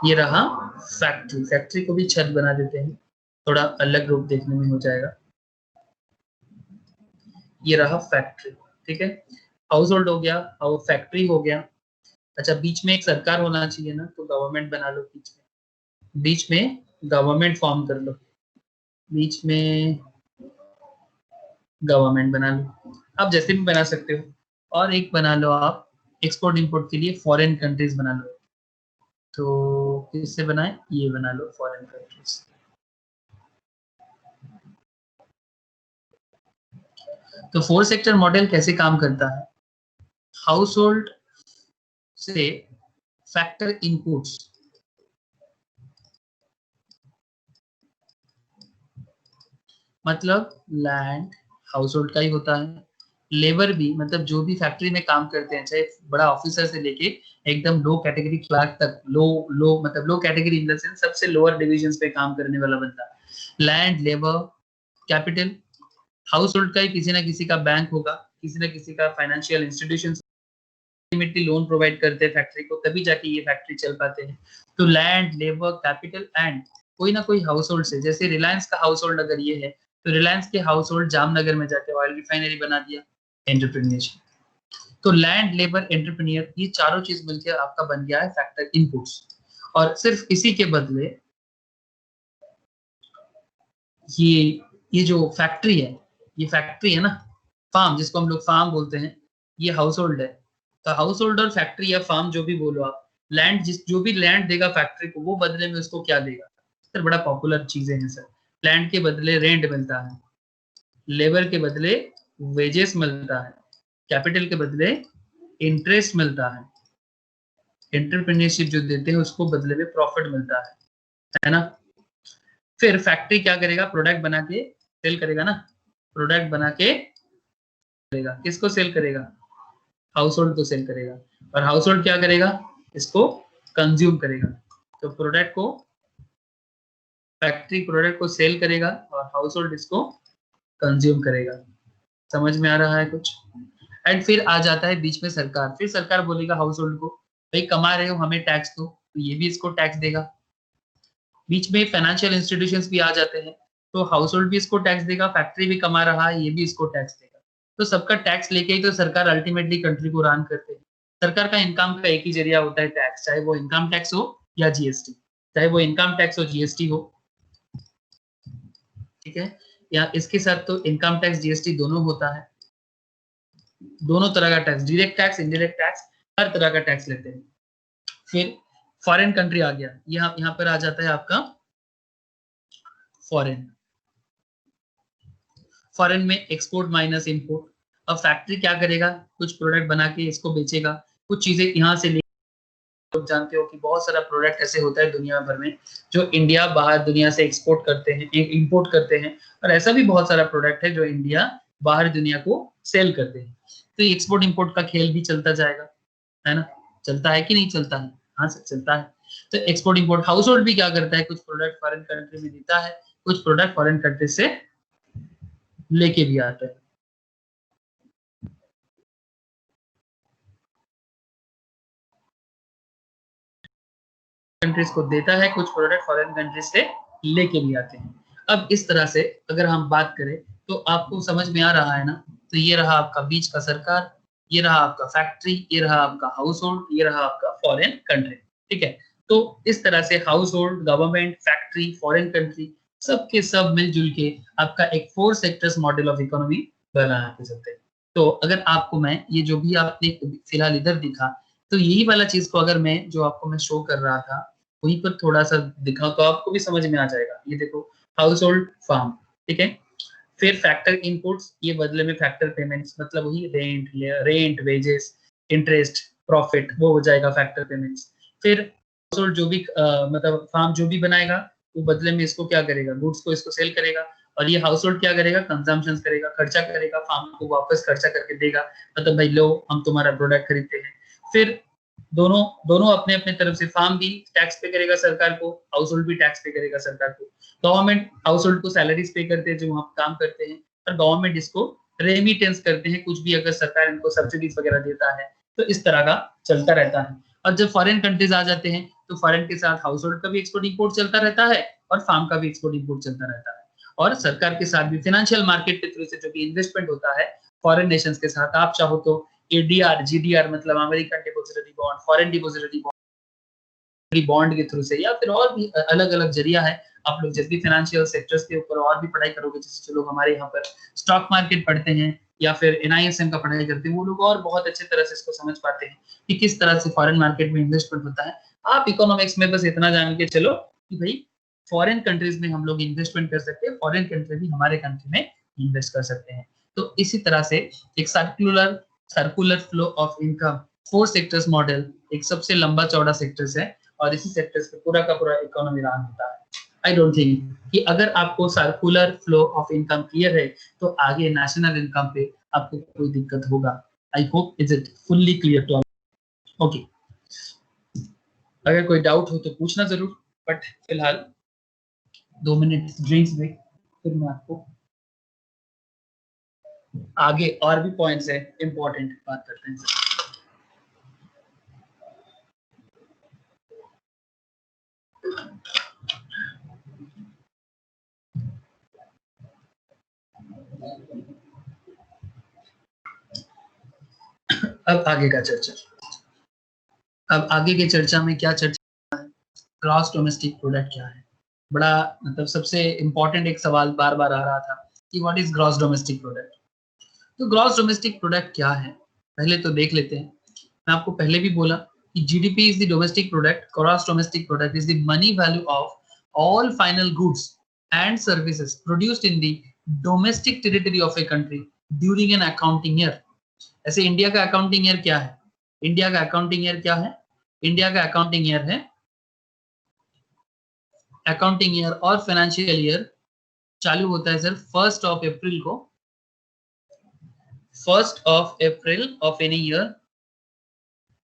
ये रहा फैक्ट्री, फैक्ट्री को भी छत बना देते हैं, थोड़ा अलग रूप देखने में हो जाएगा। ये रहा फैक्ट्री, ठीक है, हाउस होल्ड हो गया और फैक्ट्री हो गया। अच्छा बीच में एक सरकार होना चाहिए ना, तो गवर्नमेंट बना लो बीच में, बीच में गवर्नमेंट फॉर्म कर लो, बीच में गवर्नमेंट बना लो, आप जैसे भी बना सकते हो। और एक बना लो आप एक्सपोर्ट इंपोर्ट के लिए फॉरेन कंट्रीज बना लो, तो किससे बनाए, ये बना लो फॉरेन कंट्रीज। तो फोर सेक्टर मॉडल कैसे काम करता है, हाउस होल्ड से फैक्टर इनपुट्स, मतलब लैंड हाउस होल्ड का ही होता है, लेबर भी मतलब जो भी फैक्ट्री में काम करते हैं, चाहे बड़ा ऑफिसर से लेके एकदम लो कैटेगरी क्लार्क तक, लो लो मतलब लो कैटेगरी इन द सेंस सबसे लोअर डिविजन पे काम करने वाला बंदा, land, labour, capital, house hold का ही किसी ना किसी का बैंक होगा, किसी ना किसी का financial institution ultimately loan provide करते हैं फैक्ट्री को, तभी जाके ये फैक्ट्री चल पाते हैं। तो लैंड, लेबर, कैपिटल एंड कोई ना कोई हाउस होल्ड से, जैसे रिलायंस का हाउस होल्ड अगर ये है, तो रिलायंस के हाउस होल्ड जामनगर में जाके ऑयल रिफाइनरी बना दिया, एंटरप्रेन्योरशिप। तो लैंड, लेबर, एंटरप्रेन्योर, ये चारों चीज मिलकर आपका बन गया है फैक्टर इनपुट्स। और सिर्फ इसी के बदले ये ये जो फैक्ट्री है, ये फैक्ट्री है ना, फार्म जिसको हम लोग फार्म बोलते हैं, ये हाउस होल्ड है। तो हाउस होल्ड और फैक्ट्री या फार्म जो भी बोलो आप, लैंड जिस जो भी लैंड देगा फैक्ट्री को, वो बदले में उसको क्या देगा, सर बड़ा पॉपुलर चीजें हैं सर, लैंड के बदले रेंट मिलता है, लेबर के बदले वेजेस मिलता है, कैपिटल के बदले इंटरेस्ट मिलता है, एंटरप्रेन्योरशिप जो देते हैं उसको बदले में प्रॉफिट मिलता है ना। फिर फैक्ट्री क्या करेगा, प्रोडक्ट बना के सेल करेगा ना, प्रोडक्ट बना के करेगा, किसको सेल करेगा, हाउस होल्ड को सेल करेगा, और हाउस होल्ड क्या करेगा, इसको कंज्यूम करेगा। तो प्रोडक्ट को, फैक्ट्री प्रोडक्ट को सेल करेगा और हाउस होल्ड इसको कंज्यूम करेगा। समझ में आ रहा है कुछ। एंड फिर आ जाता है बीच में सरकार, फिर सरकार बोलेगा हाउस होल्ड को, भाई कमा रहे हो हमें टैक्स दो, तो ये भी इसको टैक्स देगा। बीच में फाइनेंशियल इंस्टीट्यूशंस भी आ जाते हैं, तो हाउस होल्ड भी इसको टैक्स देगा, फैक्ट्री भी कमा रहा है, ये भी इसको टैक्स देगा। तो सबका टैक्स लेके ही तो सरकार अल्टीमेटली कंट्री को रन करते हैं। सरकार का इनकम का एक ही जरिया होता है टैक्स, चाहे वो इनकम टैक्स हो या जीएसटी, चाहे वो इनकम टैक्स हो जीएसटी हो, ठीक है। या इसके साथ तो इनकम टैक्स जीएसटी दोनों होता है, दोनों तरह का tax, direct tax, indirect tax, हर तरह का टैक्स लेते हैं। फिर फॉरेन कंट्री आ गया, यहाँ पर आ जाता है आपका फॉरेन, फॉरेन में एक्सपोर्ट माइनस इंपोर्ट। अब फैक्ट्री क्या करेगा, कुछ प्रोडक्ट बना के इसको बेचेगा, कुछ चीजें यहाँ से ले लोग जानते हो कि बहुत सारा प्रोडक्ट ऐसे होता है दुनिया भर में जो इंडिया बाहर दुनिया से एक्सपोर्ट करते हैं, इंपोर्ट करते हैं, और ऐसा भी बहुत सारा प्रोडक्ट है जो इंडिया बाहर दुनिया को सेल करते हैं। तो ये एक्सपोर्ट इंपोर्ट का खेल भी चलता जाएगा, है ना? चलता है कि नहीं चलता है? हाँ सर, चलता है। तो एक्सपोर्ट इंपोर्ट, हाउस होल्ड भी क्या करता है, कुछ प्रोडक्ट फॉरेन कंट्री में देता है, कुछ प्रोडक्ट फॉरेन कंट्री से लेके भी आता है। कंट्रीज को देता है, कुछ प्रोडक्ट फॉरेन कंट्रीज से लेके भी आते हैं। अब इस तरह से अगर हम बात करें तो आपको समझ में आ रहा है ना? तो ये रहा आपका बीच का सरकार, ये रहा आपका फैक्ट्री, ये रहा आपका हाउस होल्ड, ये रहा आपका फॉरेन कंट्री। ठीक है, तो इस तरह से house hold, government, factory, foreign country सब के सब मिलजुल के आपका एक 4 सेक्टर्स मॉडल ऑफ इकोनॉमी बना सकते हैं। तो अगर आपको मैं ये जो भी आपने फिलहाल इधर दिखा, तो यही वाला चीज को अगर मैं जो आपको मैं शो कर रहा था वहीं पर थोड़ा सा दिखाऊं तो आपको भी समझ में आ जाएगा। ये देखो, हाउस होल्ड, फार्म, ठीक है, फिर फैक्टर इनपुट्स, ये बदले में फैक्टर पेमेंट्स, मतलब वही रेंट, वेजेस, इंटरेस्ट, प्रॉफिट, वो हो जाएगा फैक्टर पेमेंट्स। फिर हाउस होल्ड जो भी मतलब फार्म जो भी बनाएगा वो बदले में इसको क्या करेगा, गुड्स को इसको सेल करेगा, और ये हाउस होल्ड क्या करेगा, कंजम्पशन करेगा, खर्चा करेगा, फार्म को वापस खर्चा करके देगा, मतलब भाई लो हम तुम्हारा प्रोडक्ट खरीदते हैं। फिर दोनों दोनों अपने अपने तरफ से, फार्म भी टैक्स पे करेगा सरकार को, हाउस होल्ड भी टैक्स पे करेगा सरकार को। गवर्नमेंट हाउस होल्ड को सैलरीज पे करते हैं जो वहां काम करते हैं, और गवर्नमेंट इसको रेमिटेंस करते हैं, कुछ भी अगर सरकार इनको सब्सिडीज वगैरह देता है तो इस तरह का चलता रहता है। और जब फॉरेन कंट्रीज आ जाते हैं तो फॉरेन के साथ हाउस होल्ड का भी एक्सपोर्ट इंपोर्ट चलता रहता है और फार्म का भी एक्सपोर्ट इंपोर्ट चलता रहता है, और सरकार के साथ भी फाइनेंशियल मार्केट के थ्रू से जो भी इन्वेस्टमेंट होता है फॉरेन नेशंस के साथ, आप चाहो तो एडीआर, जीडीआर मतलब American depository bond, foreign depository bond के थ्रू से, या फिर और भी अलग अलग जरिया है। आप लोग जब भी फाइनेंशियल सेक्टर्स के ऊपर और भी पढ़ाई करोगे, जैसे जो लोग हमारे यहाँ पर स्टॉक मार्केट पढ़ते हैं या फिर एनआईएसएम का पढ़ाई करते हैं, वो लोग और बहुत अच्छे तरह से इसको समझ पाते हैं कि किस तरह से फॉरेन मार्केट में इन्वेस्टमेंट होता है। आप इकोनॉमिक्स में बस इतना जान के चलो कि भाई फॉरेन कंट्रीज में हम लोग इन्वेस्टमेंट कर सकते हैं, फॉरेन कंट्री भी हमारे कंट्री में इन्वेस्ट कर सकते हैं। तो इसी तरह से एक circular flow of income 4 sectors model एक सबसे लंबा चौड़ा सेक्टर्स है, और इसी सेक्टर्स पे पूरा का पूरा इकोनॉमी रन होता है। आई डोंट थिंक कि अगर आपको circular flow of income clear है तो आगे नेशनल इनकम पे आपको कोई दिक्कत होगा। I hope is it fully clear to all. Okay, अगर कोई डाउट हो तो पूछना जरूर, बट फिलहाल 2 मिनट ड्रिंक्स ब्रेक, फिर मैं आपको आगे और भी पॉइंट्स है इंपॉर्टेंट बात करते हैं। अब आगे का चर्चा, अब आगे की चर्चा में क्या चर्चा है, ग्रॉस डोमेस्टिक प्रोडक्ट क्या है। बड़ा मतलब सबसे इंपॉर्टेंट एक सवाल बार बार आ रहा था कि what is gross domestic product. तो ग्रॉस डोमेस्टिक प्रोडक्ट क्या है पहले तो देख लेते हैं। मैं आपको पहले भी बोला कि GDP is the domestic product, gross domestic product is the money value of all final goods and services produced in the domestic territory of a country during an accounting year. ऐसे इंडिया का accounting year क्या है, India का accounting year क्या है, India का accounting year है, accounting year और फाइनेंशियल ईयर चालू होता है सर 1 अप्रैल को, 1 अप्रैल of any year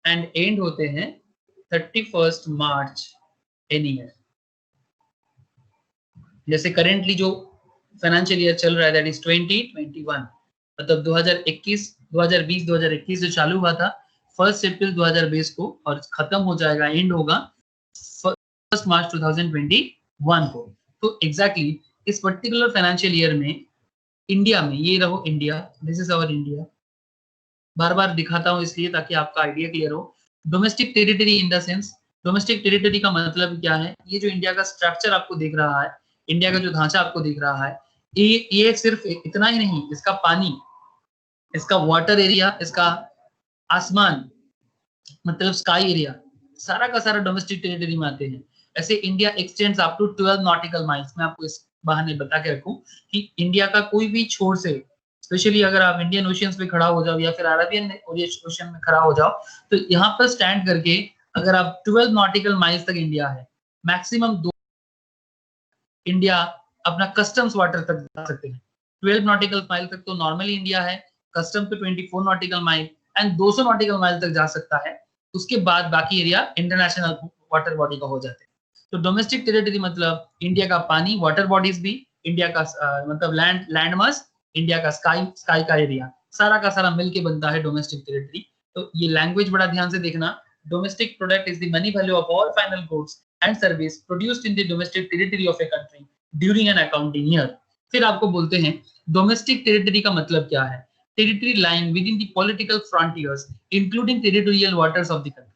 and and होते हैं 31 मार्च एनी ईयर। जैसे करेंटली जो फाइनेंशियल ईयर चल रहा है दैट इज 2021, मतलब 2020 जो चालू हुआ था 1 अप्रैल 2020 को और खत्म हो जाएगा, एंड होगा 1 मार्च 2021 को। तो एग्जैक्टली इस पर्टिकुलर फाइनेंशियल ईयर में इंडिया में, ये रहो India, this is our India, बार बार दिखाता हूं इसलिए ताकि आपका आइडिया क्लियर हो। Domestic territory in the sense, domestic territory का मतलब क्या है, ये जो इंडिया का स्ट्रक्चर आपको दिख रहा है, इंडिया का जो ढांचा आपको दिख रहा है, ये सिर्फ इतना ही नहीं, इसका पानी, इसका वाटर एरिया, इसका आसमान मतलब स्काई एरिया, सारा का सारा डोमेस्टिक टेरिटरी में आते हैं। ऐसे India extends up to 12 nautical miles. मैं आपको इस बहाने बता के रखूं कि इंडिया का कोई भी छोर से, स्पेशली अगर आप इंडियन ओशियंस पे खड़ा हो जाओ या फिर अरेबियन ओशियन में खड़ा हो जाओ, तो यहाँ पर स्टैंड करके अगर आप 12 नॉटिकल माइल्स तक इंडिया है, मैक्सिमम 2 इंडिया अपना कस्टम्स वाटर तक जा सकते हैं। 12 नॉटिकल माइल तक तो नॉर्मली इंडिया है, कस्टम पे 24 nautical mile and 200 nautical mile तक जा सकता है। उसके बाद बाकी एरिया इंटरनेशनल वाटर बॉडी का हो जाते हैं। तो डोमेस्टिक टेरिटरी मतलब इंडिया का पानी, वाटर बॉडीज भी, इंडिया का मतलब लैंड मास, इंडिया का स्काई का एरिया, सारा का सारा मिलके बनता है डोमेस्टिक टेरिटरी। तो ये लैंग्वेज बड़ा ध्यान से देखना। Domestic product is the money value of all final goods and service produced in the domestic territory of a country during an accounting year. फिर आपको बोलते हैं डोमेस्टिक टेरिटरी का मतलब क्या है? Territory lying with in the political frontiers including territorial waters of the country.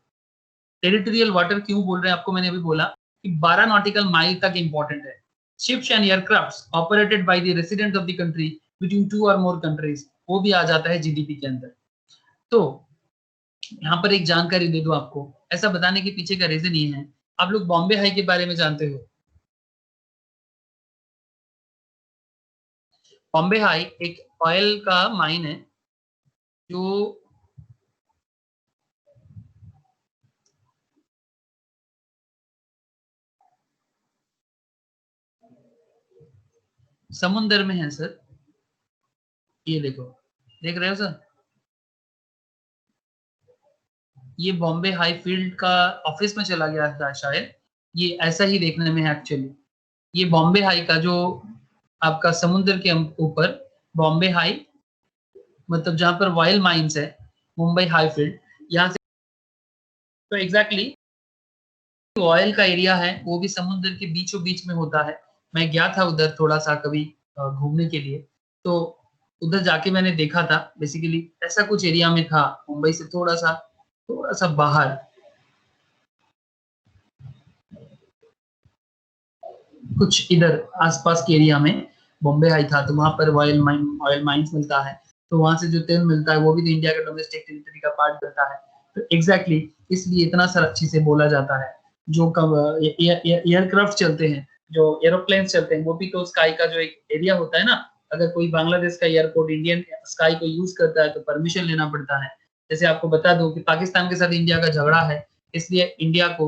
Territorial water क्यों बोल रहे हैं आपको? मैंने अभी बोला कि 12 नॉटिकल माइल तक इंपॉर्टेंट है। Ships and aircrafts operated by the resident of the country between 2 और मोर कंट्रीज, वो भी आ जाता है जीडीपी के अंदर। तो यहाँ पर एक जानकारी दे दूं आपको, ऐसा बताने के पीछे का रीजन ये है, आप लोग बॉम्बे हाई के बारे में जानते हो? बॉम्बे हाई एक ऑयल का माइन है जो समुंदर में है सर। ये देखो, देख रहे हो सर? ये बॉम्बे हाई फील्ड का ऑफिस में चला गया था शायद, ये ऐसा ही देखने में है एक्चुअली। ये बॉम्बे हाई का जो आपका समुद्र के ऊपर बॉम्बे हाई मतलब जहां पर ऑयल माइंस है, मुंबई हाई फील्ड, यहाँ से तो एग्जैक्टली ऑयल का एरिया है, वो भी समुद्र के बीचों बीच में होता है। मैं गया था उधर थोड़ा सा कभी घूमने के लिए, तो उधर जाके मैंने देखा था बेसिकली ऐसा कुछ एरिया में था, मुंबई से थोड़ा सा बाहर कुछ इधर आसपास के एरिया में बॉम्बे हाई था। तो वहां पर ऑयल माइंस मिलता है, तो वहां से जो तेल मिलता है वो भी तो इंडिया का डोमेस्टिक टेरिटरी का पार्ट बनता है। तो एग्जैक्टली इसलिए इतना सारा अच्छी से बोला जाता है। जो कब एयरक्राफ्ट चलते हैं, जो एरोप्लेन चलते हैं, वो भी तो स्काई का जो एक एरिया होता है ना। अगर कोई बांग्लादेश का एयरपोर्ट इंडियन स्काई को यूज करता है तो परमिशन लेना पड़ता है। जैसे आपको बता दूं कि पाकिस्तान के साथ इंडिया का झगड़ा है, इसलिए इंडिया को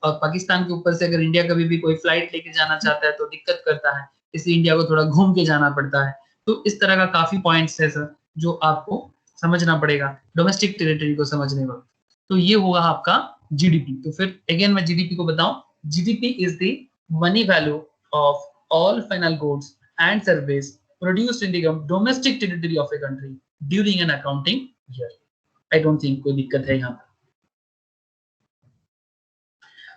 और पाकिस्तान के ऊपर से अगर इंडिया कभी भी कोई फ्लाइट लेके जाना चाहता है तो दिक्कत करता है, इसलिए इंडिया को थोड़ा घूम के जाना पड़ता है। तो इस तरह का काफी पॉइंट्स है सर जो आपको समझना पड़ेगा डोमेस्टिक टेरिटरी को समझने वक्त। तो ये होगा आपका जीडीपी। तो फिर अगेन मैं जीडीपी को बताऊं, GDP is the money value of all final goods and service produced in the domestic territory of a country during an accounting year. I don't think कोई दिक्कत है यहाँ पर।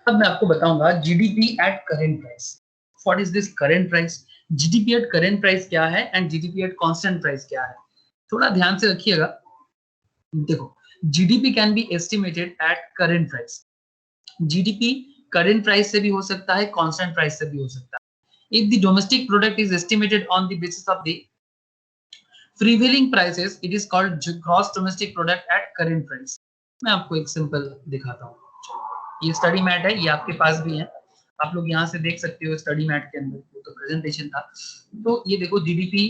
अब मैं आपको बताऊंगा GDP at current price. What is this current price? GDP at current price क्या है and GDP at constant price क्या है? थोड़ा ध्यान से रखिएगा। देखो, GDP can be estimated at current price. GDP current price से भी हो सकता है, कांस्टेंट प्राइस से भी हो सकता है। If the domestic product is estimated on the basis of the prevailing prices, it is called gross domestic product at current price। मैं आपको एक सिंपल दिखाता हूँ। ये स्टडी मैट है, ये आपके पास भी है, आप लोग यहाँ से देख सकते हो स्टडी मैट के अंदर, वो तो प्रेजेंटेशन था। तो ये देखो GDP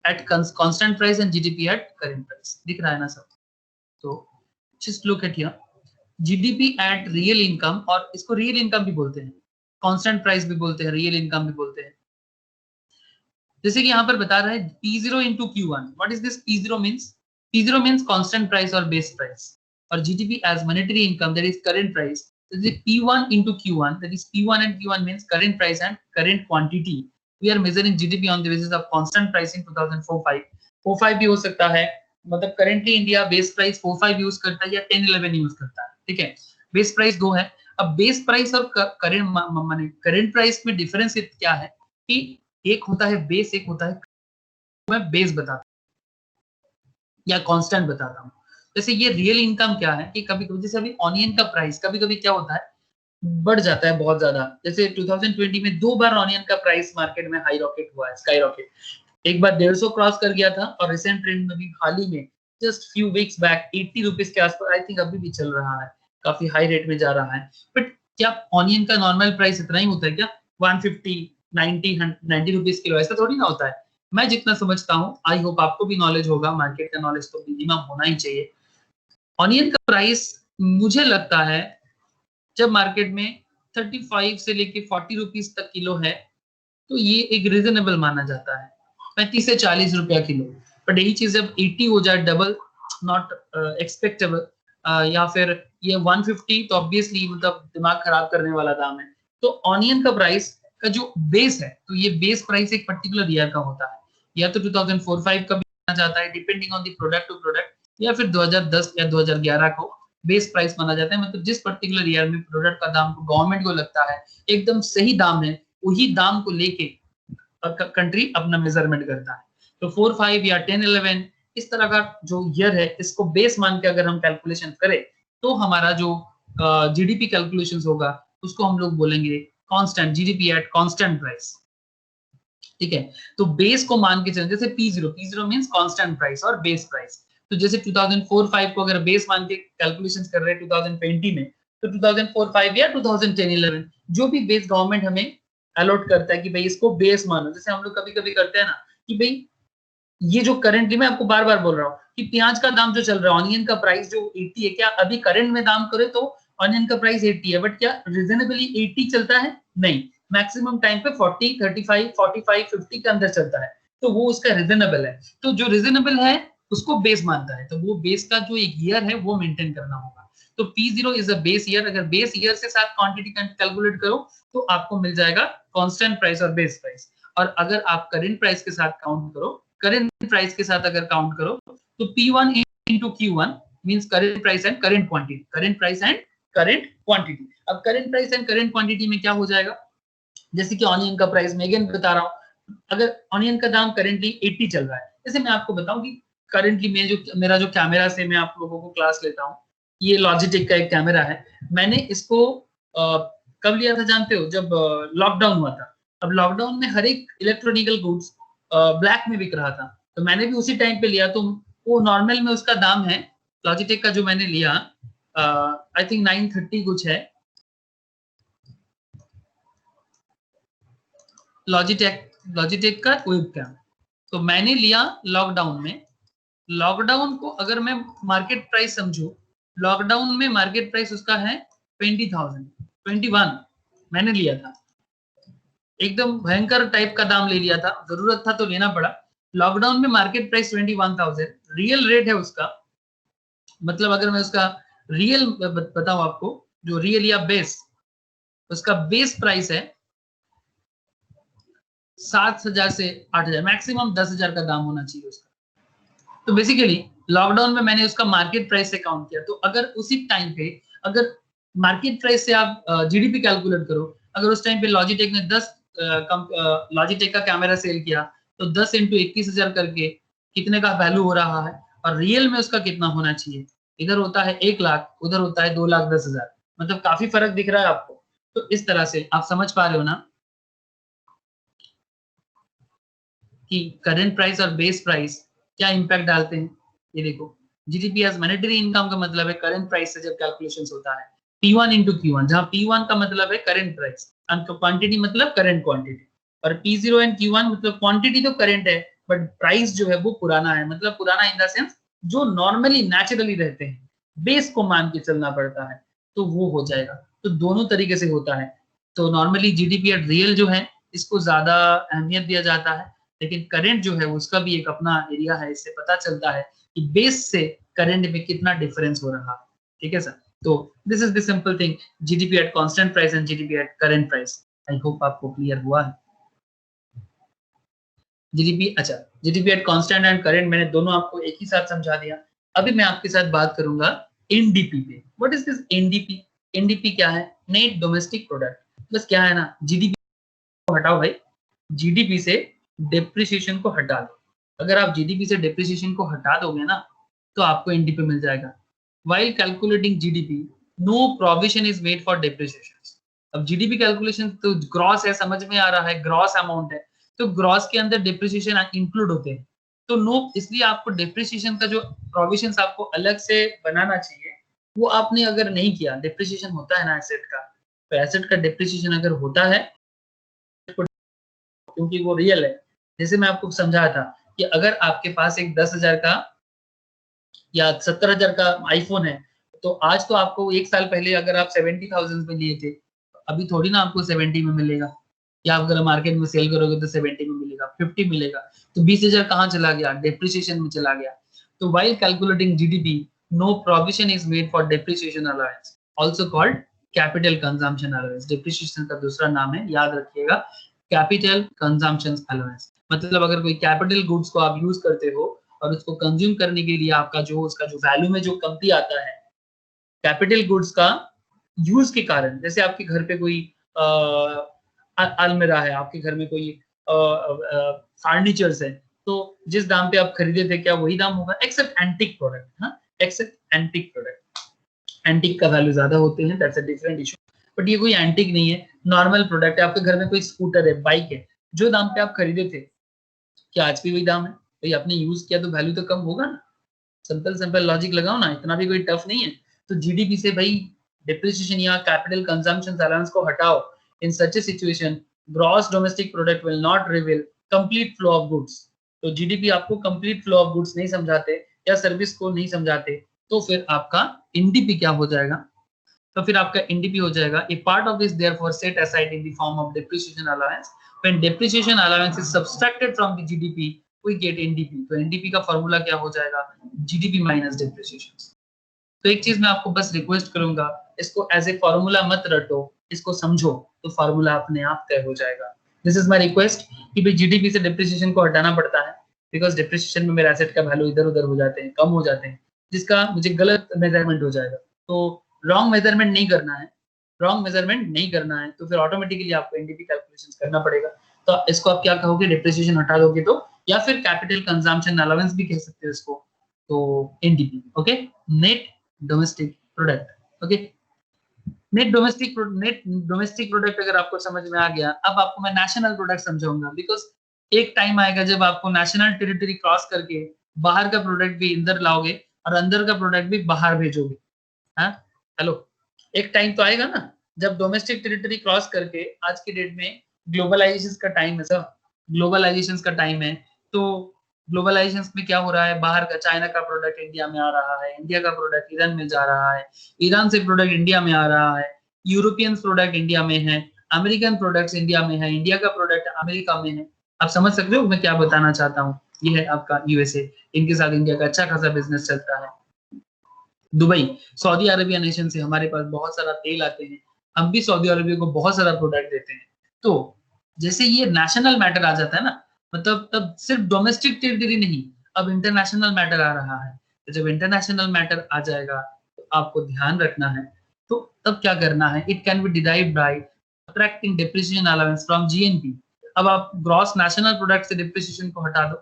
at constant price and GDP eight current price, दिख रहा है ना सब? तो just look at here, GDP at real income, और इसको रियल इनकम भी बोलते हैं, कांस्टेंट प्राइस भी बोलते हैं, रियल इनकम भी बोलते हैं। जैसे कि यहाँ पर बता रहा है P0 into Q1। What is this P0 means? P0 means constant price और बेस प्राइस, और GDP as monetary income, that is current price, that is P1 into Q1, that is P1 and Q1 means current price and current quantity। We are measuring GDP on the basis of constant pricing 2004-5। 4-5 भी हो सकता है, मतलब currently India base price 4-5 use करता है या 10-11 use करता है, ठीक है। बेस प्राइस दो है। अब बेस प्राइस और करंट प्राइस में डिफरेंस क्या है कि एक होता है बेस, एक होता है, मैं बेस बताता हूँ या कांस्टेंट बताता हूँ। जैसे ये रियल इनकम क्या है कि कभी कभी जैसे अभी ऑनियन का प्राइस कभी कभी क्या होता है, बढ़ जाता है बहुत ज्यादा। जैसे 2020 में 2 बार ऑनियन का प्राइस मार्केट में हाई रॉकेट हुआ है, स्काई रॉकेट। एक बार 150 क्रॉस कर गया था, और रिसेंट ट्रेंड में भी हाल ही में just few weeks back 80 rupees के आसपास, आई थिंक अभी भी चल रहा है, काफी हाई रेट में जा रहा है। बट क्या ऑनियन का नॉर्मल प्राइस इतना ही होता है क्या? 150 90 रुपीज किलो, ऐसा थोड़ी ना होता है। मैं जितना समझता हूँ, आई होप आपको भी नॉलेज होगा, मार्केट का नॉलेज तो मिनिमम होना ही चाहिए। ऑनियन का प्राइस मुझे लगता है जब मार्केट में 35 से लेके 40 रुपीज तक किलो है तो ये एक रीजनेबल माना जाता है, 35 से 40 रुपया किलो। बट यही चीज जब 80 हो जाए, डबल नॉट एक्सपेक्टेबल, या फिर ये 150, तो ऑब्वियसली मतलब दिमाग खराब करने वाला दाम है। तो ऑनियन का प्राइस का जो बेस है, तो ये बेस प्राइस एक पर्टिकुलर ईयर का होता है, या तो 2004-5 का भी माना जाता है depending on the product to product, या फिर 2010 या 2011 को बेस प्राइस माना जाता है। मतलब जिस पर्टिकुलर ईयर में प्रोडक्ट का दाम गवर्नमेंट को लगता है एकदम सही दाम है, वही दाम को लेके कंट्री अपना मेजरमेंट करता है। तो 4-5 या 10-11 इस तरह का जो ईयर है, इसको बेस मान के अगर हम कैलकुलेशन करें तो हमारा जो जीडीपी कैलकुलेशन होगा उसको हम लोग बोलेंगे constant GDP at constant price. ठीक है, तो बेस को मान के चलें, जैसे P0 मींस कांस्टेंट प्राइस और बेस प्राइस। तो जैसे 2004-5 को अगर बेस मान के कैलकुलेशंस कर रहे हैं 2020 में, तो 2004-5 या 2010-11 जो भी बेस गवर्नमेंट हमें अलॉट करता है कि भाई इसको बेस मानो। जैसे हम लोग कभी कभी करते हैं ना कि भाई ये जो करंटली, मैं आपको बार बार बोल रहा हूँ कि प्याज का दाम जो चल रहा है, ऑनियन का प्राइस जो 80 है, क्या अभी करंट में दाम करे तो ऑनियन का प्राइस 80 है, बट क्या रीजनेबली 80 चलता है? नहीं, मैक्सिमम टाइम पे 40, 35, 45, 50 के अंदर चलता है, तो वो उसका रीजनेबल है। तो जो रीजनेबल है उसको बेस मानता है, तो वो बेस का जो एक ईयर है वो मेंटेन करना होगा। तो P0 is a base year. अगर बेस ईयर से साथ क्वांटिटी कैलकुलेट करो तो आपको मिल जाएगा कांस्टेंट प्राइस और बेस प्राइस। और अगर आप करंट प्राइस के साथ काउंट करो, करंट प्राइस के साथ अगर काउंट करो, तो P1 into Q1 means current price and current quantity, current price and current quantity. अब current price and current quantity में क्या हो जाएगा, जैसे कि ऑनियन का प्राइस मैं अगेन बता रहा हूं, अगर ऑनियन का दाम करेंटली 80 चल रहा है, जैसे मैं आपको बताऊं कि करेंटली मेरा जो कैमरा से मैं आप लोगों को क्लास लेता हूं, ये लॉजिटेक का एक कैमरा है। मैंने इसको कब लिया था जानते हो? जब लॉकडाउन हुआ था। अब लॉकडाउन में हर एक इलेक्ट्रॉनिकल गुड्स ब्लैक में बिक रहा था, तो मैंने भी उसी टाइम पे लिया। तो वो नॉर्मल में उसका दाम है, लॉजिटेक का जो मैंने लिया, आई थिंक 930 कुछ है, लॉजिटेक का वेबकैम। तो मैंने लिया लॉकडाउन में। लॉकडाउन को अगर मैं मार्केट प्राइस समझू, लॉकडाउन में मार्केट प्राइस उसका है 20,000, 21 मैंने लिया था। एकदम भयंकर टाइप का दाम ले लिया था, जरूरत था तो लेना पड़ा। लॉकडाउन में मार्केट प्राइस 21,000 रियल रेट है उसका। मतलब अगर मैं उसका रियल बताऊं आपको, जो रियल या बेस, उसका बेस प्राइस है 7,000 से 8,000, मैक्सिमम 10,000 का दाम होना चाहिए उसका। तो बेसिकली लॉकडाउन में मैंने उसका मार्केट प्राइस से काउंट किया। तो अगर उसी टाइम पे अगर मार्केट प्राइस से आप जीडीपी कैलकुलेट करो, अगर उस टाइम पे लॉजिटेक ने 10 लॉजिटेक का कैमरा सेल किया, तो 10 इंटू 21,000 करके कितने का वैल्यू हो रहा है, और रियल में उसका कितना होना चाहिए। इधर होता है 1,00,000, उधर होता है 2,10,000, मतलब काफी फर्क दिख रहा है आपको। तो इस तरह से आप समझ पा रहे हो ना कि करंट प्राइस और बेस प्राइस क्या इंपैक्ट डालते हैं। ये देखो, जीडीपी एज मॉनेटरी इनकम का मतलब है करंट प्राइस से जब कैलकुलेशंस होता है, P1 into Q1, जहां P1 का मतलब है करंट प्राइस और क्वांटिटी मतलब करंट क्वांटिटी, और P0 एंड Q1 मतलब क्वांटिटी तो करंट है बट प्राइस जो है वो पुराना है। मतलब पुराना इन द सेंस जो नॉर्मली नेचुरली रहते हैं, बेस को मान के चलना पड़ता है, तो वो हो जाएगा। तो दोनों तरीके से होता है। तो नॉर्मली जीडीपी एट रियल जो है इसको ज्यादा अहमियत दिया जाता है, लेकिन करंट जो है उसका भी एक अपना एरिया है। इससे पता चलता है कि बेस से करंट में कितना डिफरेंस हो रहा है। ठीक है सर, तो this is the simple thing, GDP at constant price and GDP at current price. I hope आपको क्लियर हुआ है। जीडीपी, अच्छा, GDP at constant and current मैंने दोनों आपको एक ही साथ समझा दिया। अभी मैं आपके साथ बात करूंगा एनडीपी पे। What is this NDP? NDP क्या है? Net domestic product. बस क्या है ना, जीडीपी को हटाओ भाई, जीडीपी से डेप्रिसिएशन को हटा दो। अगर आप जीडीपी से डेप्रिसिएशन को हटा दोगे ना, तो आपको एनडीपी मिल जाएगा। While calculating GDP, no provision is made for depreciation. अब जीडीपी कैलकुलेशन तो ग्रॉस है, समझ में आ रहा है, ग्रॉस अमाउंट है, तो ग्रॉस के अंदर डिप्रिसिएशन इंक्लूड होते हैं। तो नो, इसलिए आपको डिप्रिसिएशन का जो प्रोविजंस आपको अलग से बनाना चाहिए, वो आपने अगर नहीं किया, डिप्रिसिएशन होता है ना एसेट का, तो एसेट का डिप्रिसिएशन अगर होता है क्योंकि वो रियल है। जैसे मैं आपको समझाया था कि अगर आपके पास एक 10,000 का या 70,000 का आईफोन है, तो आज तो आपको एक साल पहले अगर आप 70,000 में लिए थे, अभी थोड़ी ना आपको 70 में मिलेगा, या आप अगर मार्केट में सेल करोगे तो 70 में मिलेगा, 50 मिलेगा, तो 20,000 कहाँ चला गया? डेप्रिसिएशन में चला गया। तो while calculating GDP, no provision is made for depreciation allowance, also called capital consumption allowance। depreciation का दूसरा नाम है, याद रखिएगा, capital consumption allowance। मतलब अगर कोई कैपिटल गुड्स को आप यूज करते हो और उसको कंज्यूम करने के लिए आपका जो उसका जो वैल्यू में जो कमती आता है कैपिटल गुड्स का यूज के कारण, जैसे आपके घर पे कोई अलमीरा है, आपके घर में कोई फर्नीचर्स है, तो जिस दाम पे आप खरीदे थे क्या वही दाम होगा? एक्सेप्ट एंटिक प्रोडक्ट, हाँ, एक्सेप्ट एंटिक प्रोडक्ट, एंटिक का वैल्यू ज्यादा होते हैं, that's a different issue. But ये कोई एंटिक नहीं है, नॉर्मल प्रोडक्ट है। आपके घर में कोई स्कूटर है, बाइक है, जो दाम पे आप खरीदे थे क्या आज भी वही दाम है? भाई आपने यूज किया तो वैल्यू तो कम होगा ना। सिंपल सिंपल लॉजिक लगाओ ना, इतना भी कोई टफ नहीं है। तो जीडीपी से भाई डिप्रिसिएशन या कैपिटल कंजम्पशन अलाउंस को हटाओ। In such a situation gross domestic product will not reveal complete flow of goods. तो जीडीपी आपको कंप्लीट फ्लो ऑफ गुड्स नहीं समझाते या सर्विस को नहीं समझाते, तो फिर आपका एनडीपी क्या हो जाएगा? तो फिर आपका एनडीपी हो जाएगा a part of this therefore set aside in the form of depreciation allowance. When depreciation allowance is subtracted from the GDP we get NDP. तो एनडीपी का फॉर्मूला क्या हो जाएगा? GDP minus depreciation. तो एक चीज मैं आपको बस रिक्वेस्ट करूंगा, इसको एज ए फॉर्मूला मत रटो, इसको समझो, तो फॉर्मूला अपने आप तय हो जाएगा। दिस इज माय रिक्वेस्ट कि भाई जीडीपी से डिप्रिसिएशन को हटाना पड़ता है, बिकॉज डिप्रिसिएशन में मेरे एसेट का वैल्यू इधर उधर हो जाते हैं, कम हो जाते हैं, जिसका मुझे गलत मेजरमेंट हो जाएगा। तो रॉन्ग मेजरमेंट नहीं करना है, रॉन्ग मेजरमेंट नहीं करना है, तो फिर ऑटोमेटिकली आपको एनडीपी कैलकुलेशंस करना पड़ेगा। तो इसको आप क्या कहोगे? डिप्रिसिएशन हटा दोगे तो, या फिर कैपिटल कंजम्पशन अलाउंस भी कह सकते हो इसको। तो NDP, okay, net domestic product, okay. Net domestic product अगर आपको समझ में आ गया, अब आपको मैं नेशनल प्रोडक्ट समझाऊंगा। बिकॉज एक टाइम आएगा जब आपको नेशनल टेरिटरी क्रॉस करके बाहर का प्रोडक्ट भी अंदर लाओगे और अंदर का प्रोडक्ट भी बाहर भेजोगे। हाँ, हेलो, एक टाइम तो आएगा ना जब डोमेस्टिक टेरिटरी क्रॉस करके, आज की डेट में ग्लोबलाइजेशन का टाइम है सर, ग्लोबलाइजेशन का टाइम है। तो ग्लोबलाइजेशन में क्या हो रहा है? बाहर का चाइना का प्रोडक्ट इंडिया में आ रहा है, इंडिया का प्रोडक्ट ईरान में जा रहा है, ईरान से प्रोडक्ट इंडिया में आ रहा है, यूरोपियन प्रोडक्ट इंडिया में है, अमेरिकन प्रोडक्ट्स इंडिया में है, इंडिया का प्रोडक्ट अमेरिका में है। आप समझ सकते हो मैं क्या बताना चाहता हूँ? ये है आपका यूएसए, इनके साथ इंडिया का अच्छा खासा बिजनेस चलता है। दुबई, सऊदी अरेबिया नेशन से हमारे पास बहुत सारा तेल आते हैं, हम भी सऊदी अरेबिया को बहुत सारा प्रोडक्ट देते हैं। तो जैसे ये नेशनल मैटर आ जाता है ना, मतलब तब सिर्फ डोमेस्टिक टेरिटरी नहीं, अब इंटरनेशनल मैटर आ रहा है। तो जब इंटरनेशनल मैटर आ जाएगा तो आपको ध्यान रखना है, तो तब क्या करना है? It can be derived by subtracting depreciation allowance from GNP. अब आप ग्रॉस नेशनल प्रोडक्ट से डिप्रिसिएशन को हटा दो,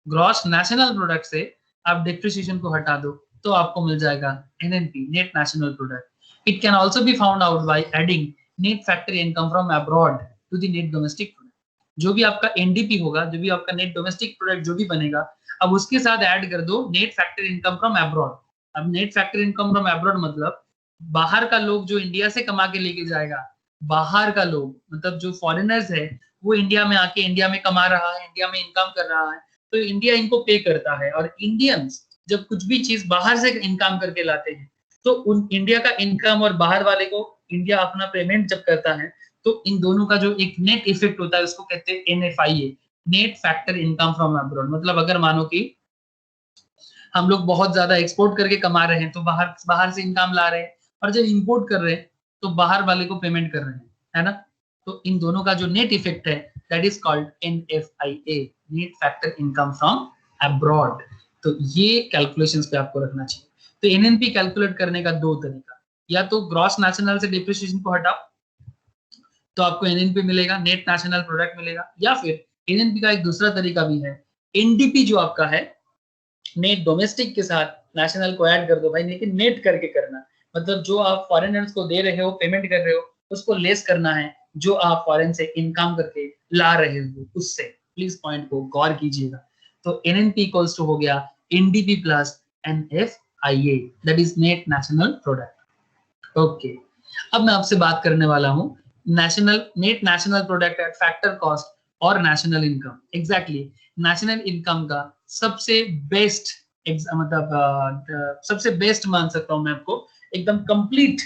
ग्रॉस नेशनल प्रोडक्ट से आप डिप्रिसिएशन को हटा दो, तो आपको मिल जाएगा NNP, net national product. It can also be found out by adding net factory income from abroad to the net domestic product. जो भी आपका एनडीपी होगा, जो भी आपका नेट डोमेस्टिक प्रोडक्ट जो भी बनेगा, अब उसके साथ ऐड कर दो net factory income from abroad. अब net factory income from abroad मतलब बाहर का लोग जो इंडिया से कमा के लेके जाएगा, बाहर का लोग मतलब जो फॉरेनर्स है, वो इंडिया में आके इंडिया में कमा रहा है, इंडिया में इनकम कर रहा है, तो इंडिया इनको पे करता है। और इंडियंस जब कुछ भी चीज बाहर से इनकम करके लाते हैं, तो उन इंडिया का इनकम और बाहर वाले को इंडिया अपना पेमेंट जब करता है, तो इन दोनों का जो एक नेट इफेक्ट होता है उसको कहते हैं NFIA, net factor income from abroad. मतलब अगर मानो कि हम लोग बहुत ज्यादा एक्सपोर्ट करके कमा रहे हैं, तो बाहर बाहर से इनकम ला रहे हैं, और जब इंपोर्ट कर रहे हैं तो बाहर वाले को पेमेंट कर रहे हैं, है ना। तो इन दोनों का जो नेट इफेक्ट है that is called NFIA, net factor income from abroad. तो ये कैलकुलेशंस पे आपको रखना चाहिए। तो एनएनपी कैलकुलेट करने का दो तरीका, या तो ग्रॉस नेशनल से डिप्रिसिएशन को हटाओ तो आपको एनएनपी मिलेगा, नेट नेशनल प्रोडक्ट मिलेगा, या फिर एनएनपी का एक दूसरा तरीका भी है, एनडीपी जो आपका है नेट डोमेस्टिक के साथ नेशनल को ऐड कर दो भाई, लेकिन नेट करके करना, मतलब जो आप फॉरेनर्स को दे रहे हो, पेमेंट कर रहे हो, उसको लेस करना है जो आप फॉरेन से इनकम करके ला रहे हो उससे। प्लीज पॉइंट को गौर कीजिएगा। तो एनएनपी इक्वल्स टू हो गया NDP plus NFIA, that is net national product. Okay, अब मैं आपसे बात करने वाला हूं national net national product at factor cost और national income. Exactly national income का सबसे बेस्ट मतलब सबसे बेस्ट मान सकता हूं मैं आपको, एकदम कंप्लीट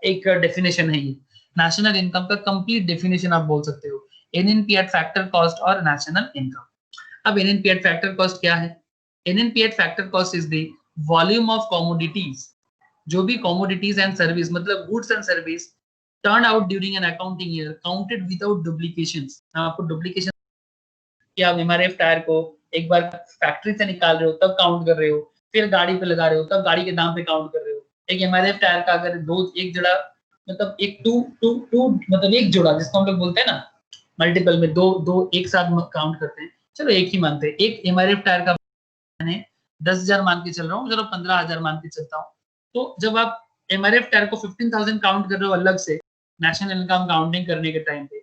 एक डेफिनेशन है ये। नेशनल इनकम का कंप्लीट डेफिनेशन आप बोल सकते हो, एनएनपी एट फैक्टर कॉस्ट और नेशनल इनकम। अब एनएनपी एट फैक्टर कॉस्ट क्या है? NNP at factor cost is the volume of commodities, जो भी कमोडिटीज एंड सर्विस मतलब goods and service turn out during an accounting year counted without duplications. आपको duplication कि आप MRF tyre को एक बार फैक्ट्री से निकाल रहे हो तब काउंट कर रहे हो, फिर गाड़ी पे लगा रहे हो तब गाड़ी के दाम पे काउंट कर रहे हो। एक एमआरएफ टायर का अगर दो एक जोड़ा मतलब एक टू टू टू मतलब एक जोड़ा जिसको हम लोग बोलते हैं ना मल्टीपल में दो दो एक साथ काउंट करते हैं, चलो एक ही मानते हैं। एक एमआरएफ टायर का मैंने 10,000 मान के चल रहा हूँ, चलो 15,000 मान के चलता हूँ। तो जब आप एमआरएफ टायर को 15,000 काउंट कर रहे हो अलग से नेशनल इनकम काउंटिंग करने के टाइम पे,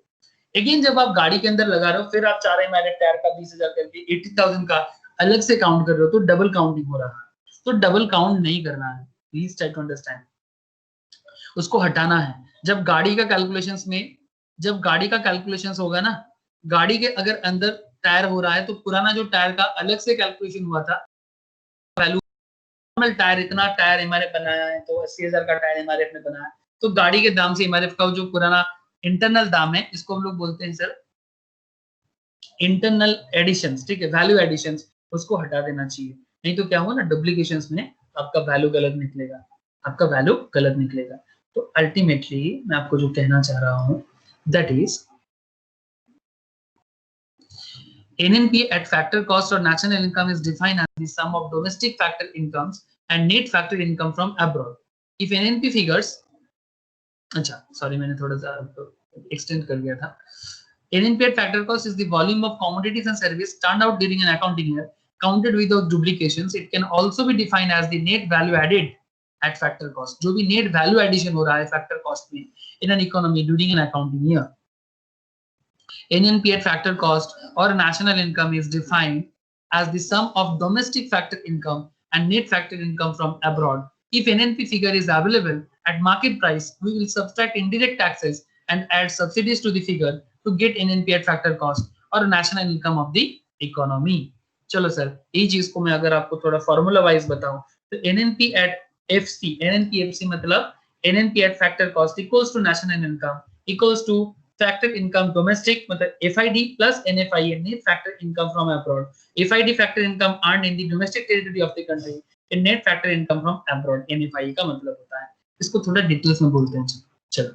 अगेन जब आप गाड़ी के अंदर लगा रहे हो फिर आप चार एमआरएफ टायर का 20,000 करके 80,000 का अलग से काउंट कर रहे हो, तो डबल काउंटिंग हो रहा है। तो डबल काउंट नहीं करना है, प्लीज ट्राई टू अंडरस्टैंड, उसको हटाना है। जब गाड़ी का कैलकुलेशंस में, जब गाड़ी का कैलकुलेशंस होगा ना, गाड़ी के अगर अंदर टायर हो रहा है तो पुराना जो टायर का अलग से कैलकुलेशन हुआ था वैल्यू, नॉर्मल टायर इतना टायर एमआरएफ बनाया है तो 80,000 का टायर एमआरएफ ने बनाया, तो गाड़ी के दाम से एमआरएफ का जो पुराना इंटरनल दाम है, इसको हम लोग बोलते हैं सर इंटरनल एडिशंस, ठीक है, वैल्यू एडिशंस, उसको हटा देना चाहिए। नहीं तो क्या हुआ ना, डुप्लीकेशंस में आपका वैल्यू गलत निकलेगा, आपका वैल्यू गलत निकलेगा। तो अल्टीमेटली मैं आपको जो कहना चाह रहा हूं that is NNP at factor cost or national income is defined as the sum of domestic factor incomes and net factor income from abroad. If NNP figures, अच्छा सॉरी मैंने थोड़ा सा एक्सटेंड कर दिया था। NNP at factor cost is the volume of commodities and service turned out during an accounting year counted without duplications. It can also be defined as the net value added at factor cost, जो भी net value addition हो रहा है factor cost में in an economy during an accounting year. NNP at factor cost or national income is defined as the sum of domestic factor income and net factor income from abroad. If NNP figure is available at market price, we will subtract indirect taxes and add subsidies to the figure to get NNP at factor cost or national income of the economy. चलो sir, ये चीज को मैं अगर आपको थोड़ा formula wise बताऊं तो NNP at FC, NNP FC मतलब NNP at factor cost equals to national income equals to factor income domestic मतलब FID plus NFIA, net factor income from abroad. FID factor income earned in the domestic territory of the country and net factor income from abroad, NFIA का मतलब होता है। इसको थोड़ा details में बोलते हैं। चलो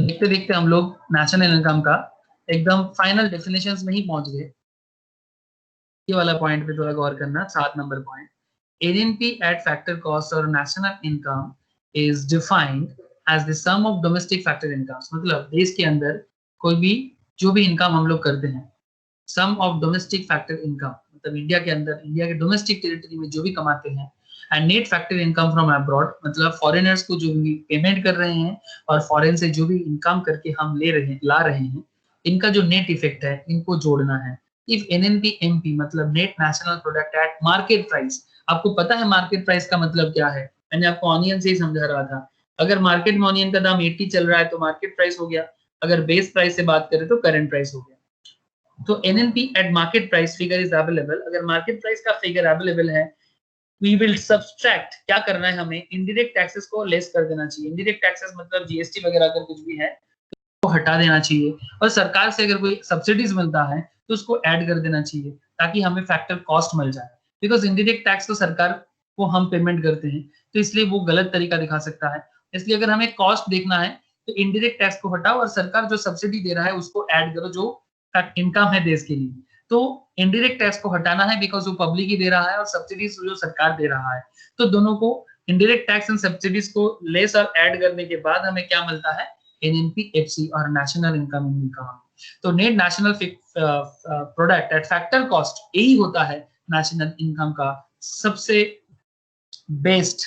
देखते देखते हम लोग नेशनल इनकम का एकदम फाइनल डेफिनेशंस में ही पहुंच गए। ये वाला पॉइंट पे थोड़ा गौर करना, 7 number point, NNP at factor cost और national income is defined as the sum of domestic factor incomes, मतलब देश के अंदर कोई भी जो भी इनकम हम लोग करते हैं, सम ऑफ डोमेस्टिक फैक्टर इनकम मतलब इंडिया के अंदर, इंडिया के डोमेस्टिक टेरिटरी में जो भी कमाते हैं, and net factor income from abroad मतलब फॉरेनर्स को जो भी पेमेंट कर रहे हैं और फॉरेन से जो भी इनकम करके हम ला रहे हैं, इनका जो नेट इफेक्ट है इनको जोड़ना है। इफ NNP MP मतलब net national product at market price, आपको पता है मार्केट प्राइस का मतलब क्या है, मैंने आपको ऑनियन से ही समझा रहा था। अगर मार्केट में ऑनियन का दाम 80 चल रहा है तो मार्केट प्राइस हो गया, अगर बेस प्राइस से बात करें तो करंट प्राइस हो गया। तो NNP eight market price figure is available, अगर मार्केट प्राइस का फिगर अवेलेबल है, वी विल सब्सट्रैक्ट, क्या करना है हमें, इनडायरेक्ट टैक्सेस को लेस कर देना चाहिए। इनडायरेक्ट टैक्सेस मतलब जीएसटी वगैरह अगर कुछ भी है तो हटा देना चाहिए, और सरकार से अगर कोई सब्सिडीज मिलता है तो उसको ऐड कर देना चाहिए ताकि हमें फैक्टर कॉस्ट मिल जाए। बिकॉज इनडायरेक्ट टैक्स तो सरकार को हम पेमेंट करते हैं तो इसलिए वो गलत तरीका दिखा सकता है। इसलिए अगर हमें कॉस्ट देखना है तो इनडायरेक्ट टैक्स को हटाओ और सरकार जो सब्सिडी दे रहा है उसको ऐड करो जो इनकम है देश के लिए। तो इनडायरेक्ट टैक्स को हटाना है बिकॉज वो पब्लिक ही दे रहा है और सब्सिडीज जो सरकार दे रहा है, तो दोनों को इनडायरेक्ट टैक्स एंड सब्सिडीज को लेस और ऐड करने के बाद हमें क्या मिलता है, NNP FC और नेशनल इनकम इनकम। तो net national product at factor cost यही होता है नेशनल इनकम का सबसे बेस्ट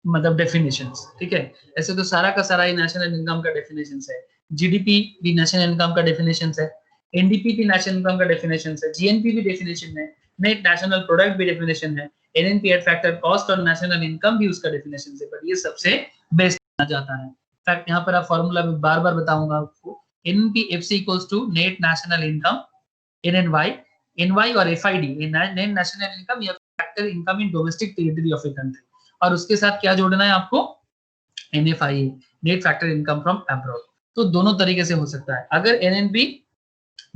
मतलब डेफिनेशंस, ठीक है। ऐसे तो सारा का सारा ही नेशनल इनकम का डेफिनेशंस है, जीडीपी भी नेशनल इनकम का डेफिनेशंस है, एनडीपी भी नेशनल इनकम का डेफिनेशंस है, जीएनपी भी डेफिनेशन है, नेट नेशनल प्रोडक्ट भी डेफिनेशन है, एनएनपी एट फैक्टर कॉस्ट और नेशनल इनकम भी उसका डेफिनेशन है, बट ये सबसे बेस्ट माना जाता है। फैक्ट यहाँ पर आप फॉर्मूला में बार-बार बताऊंगा आपको, NNP FC equals to net national income NNY NY और एफआईडी, नेट नेशनल इनकम या factor income in domestic territory of a country, और उसके साथ क्या जोड़ना है आपको, NFI, net factor income from abroad. तो दोनों तरीके से हो सकता है। अगर एनएनपी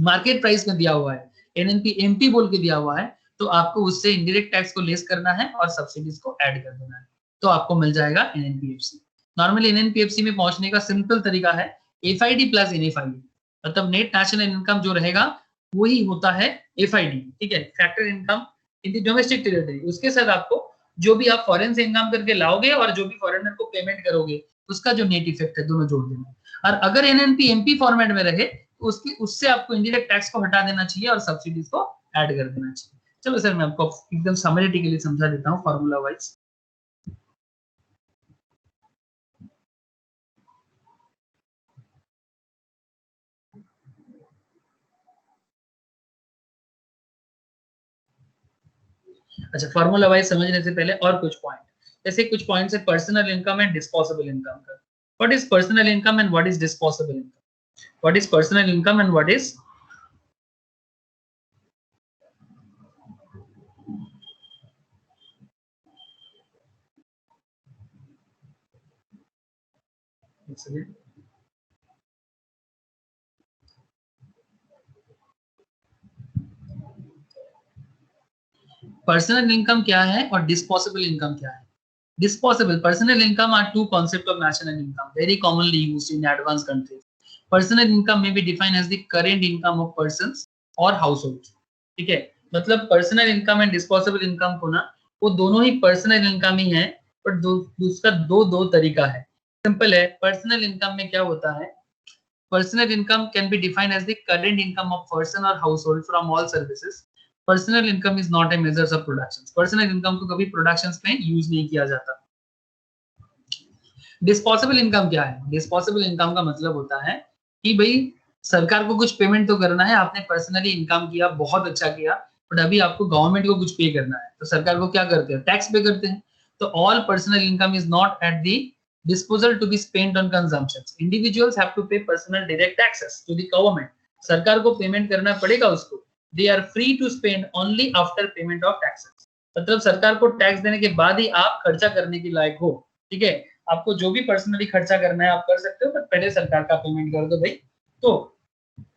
मार्केट प्राइस में दिया हुआ है, एनएनपी एमपी बोल के दिया हुआ है, तो आपको उससे इनडायरेक्ट टैक्स को लेस करना है और सब्सिडीज को ऐड कर देना है, तो आपको मिल जाएगा एनएनपीएफसी। नॉर्मली एनएनपीएफसी में पहुंचने का सिंपल तरीका है एफआईडी प्लस एनएफआईडी, मतलब नेट नेशनल इनकम जो रहेगा वही होता है एफआईडी, ठीक है, factor income in the domestic territory. उसके साथ आपको जो भी आप फॉरेन से इनकम करके लाओगे और जो भी फॉरेनर को पेमेंट करोगे उसका जो नेट इफेक्ट है दोनों जोड़ देना। और अगर एनएनपी एमपी फॉर्मेट में रहे तो उसकी उससे आपको इंडायरेक्ट टैक्स को हटा देना चाहिए और सब्सिडीज को ऐड कर देना चाहिए। चलो सर मैं आपको एकदम समरिटी के लिए समझा देता हूँ फॉर्मूला वाइज। अच्छा, फॉर्मूला वाइज समझने से पहले और कुछ पॉइंट, जैसे कुछ पॉइंट्स है personal income and disposable income का। What is personal income and what is disposable income? What is personal income and what is personal income क्या है और डिस्पोजेबल इनकम क्या है? Disposable personal income are two concepts of national income very commonly used in advanced countries. Personal income may be defined as the current income of persons or households. ठीक है, मतलब personal income and disposable income को ना, वो दोनों ही personal income ही है, पर दूसरा दो तरीका है। सिंपल है, पर्सनल इनकम में क्या होता है, personal income can be defined as the current income of person और household from all services. Personal income is not a major of production. Personal income को कभी प्रोडक्शंस में यूज नहीं किया जाता। डिस्पोजेबल इनकम क्या है? डिस्पोजेबल इनकम का मतलब होता है कि भाई सरकार को कुछ पेमेंट तो करना है, आपने पर्सनली इनकम किया, बहुत अच्छा किया, बट अभी आपको गवर्नमेंट को कुछ पे करना है, तो सरकार को क्या करते हैं, टैक्स पे करते हैं। तो all personal income is not at the disposal to be spent on consumptions. Individuals have to pay personal direct taxes to the government. सरकार को पेमेंट करना पड़ेगा उसको। They are free to spend only after payment of taxes. मतलब सरकार को tax देने के बाद ही आप खर्चा करने के लायक हो, ठीक है। आपको जो भी पर्सनली खर्चा करना है आप कर सकते हो, पर पहले सरकार का पेमेंट कर दो भाई। तो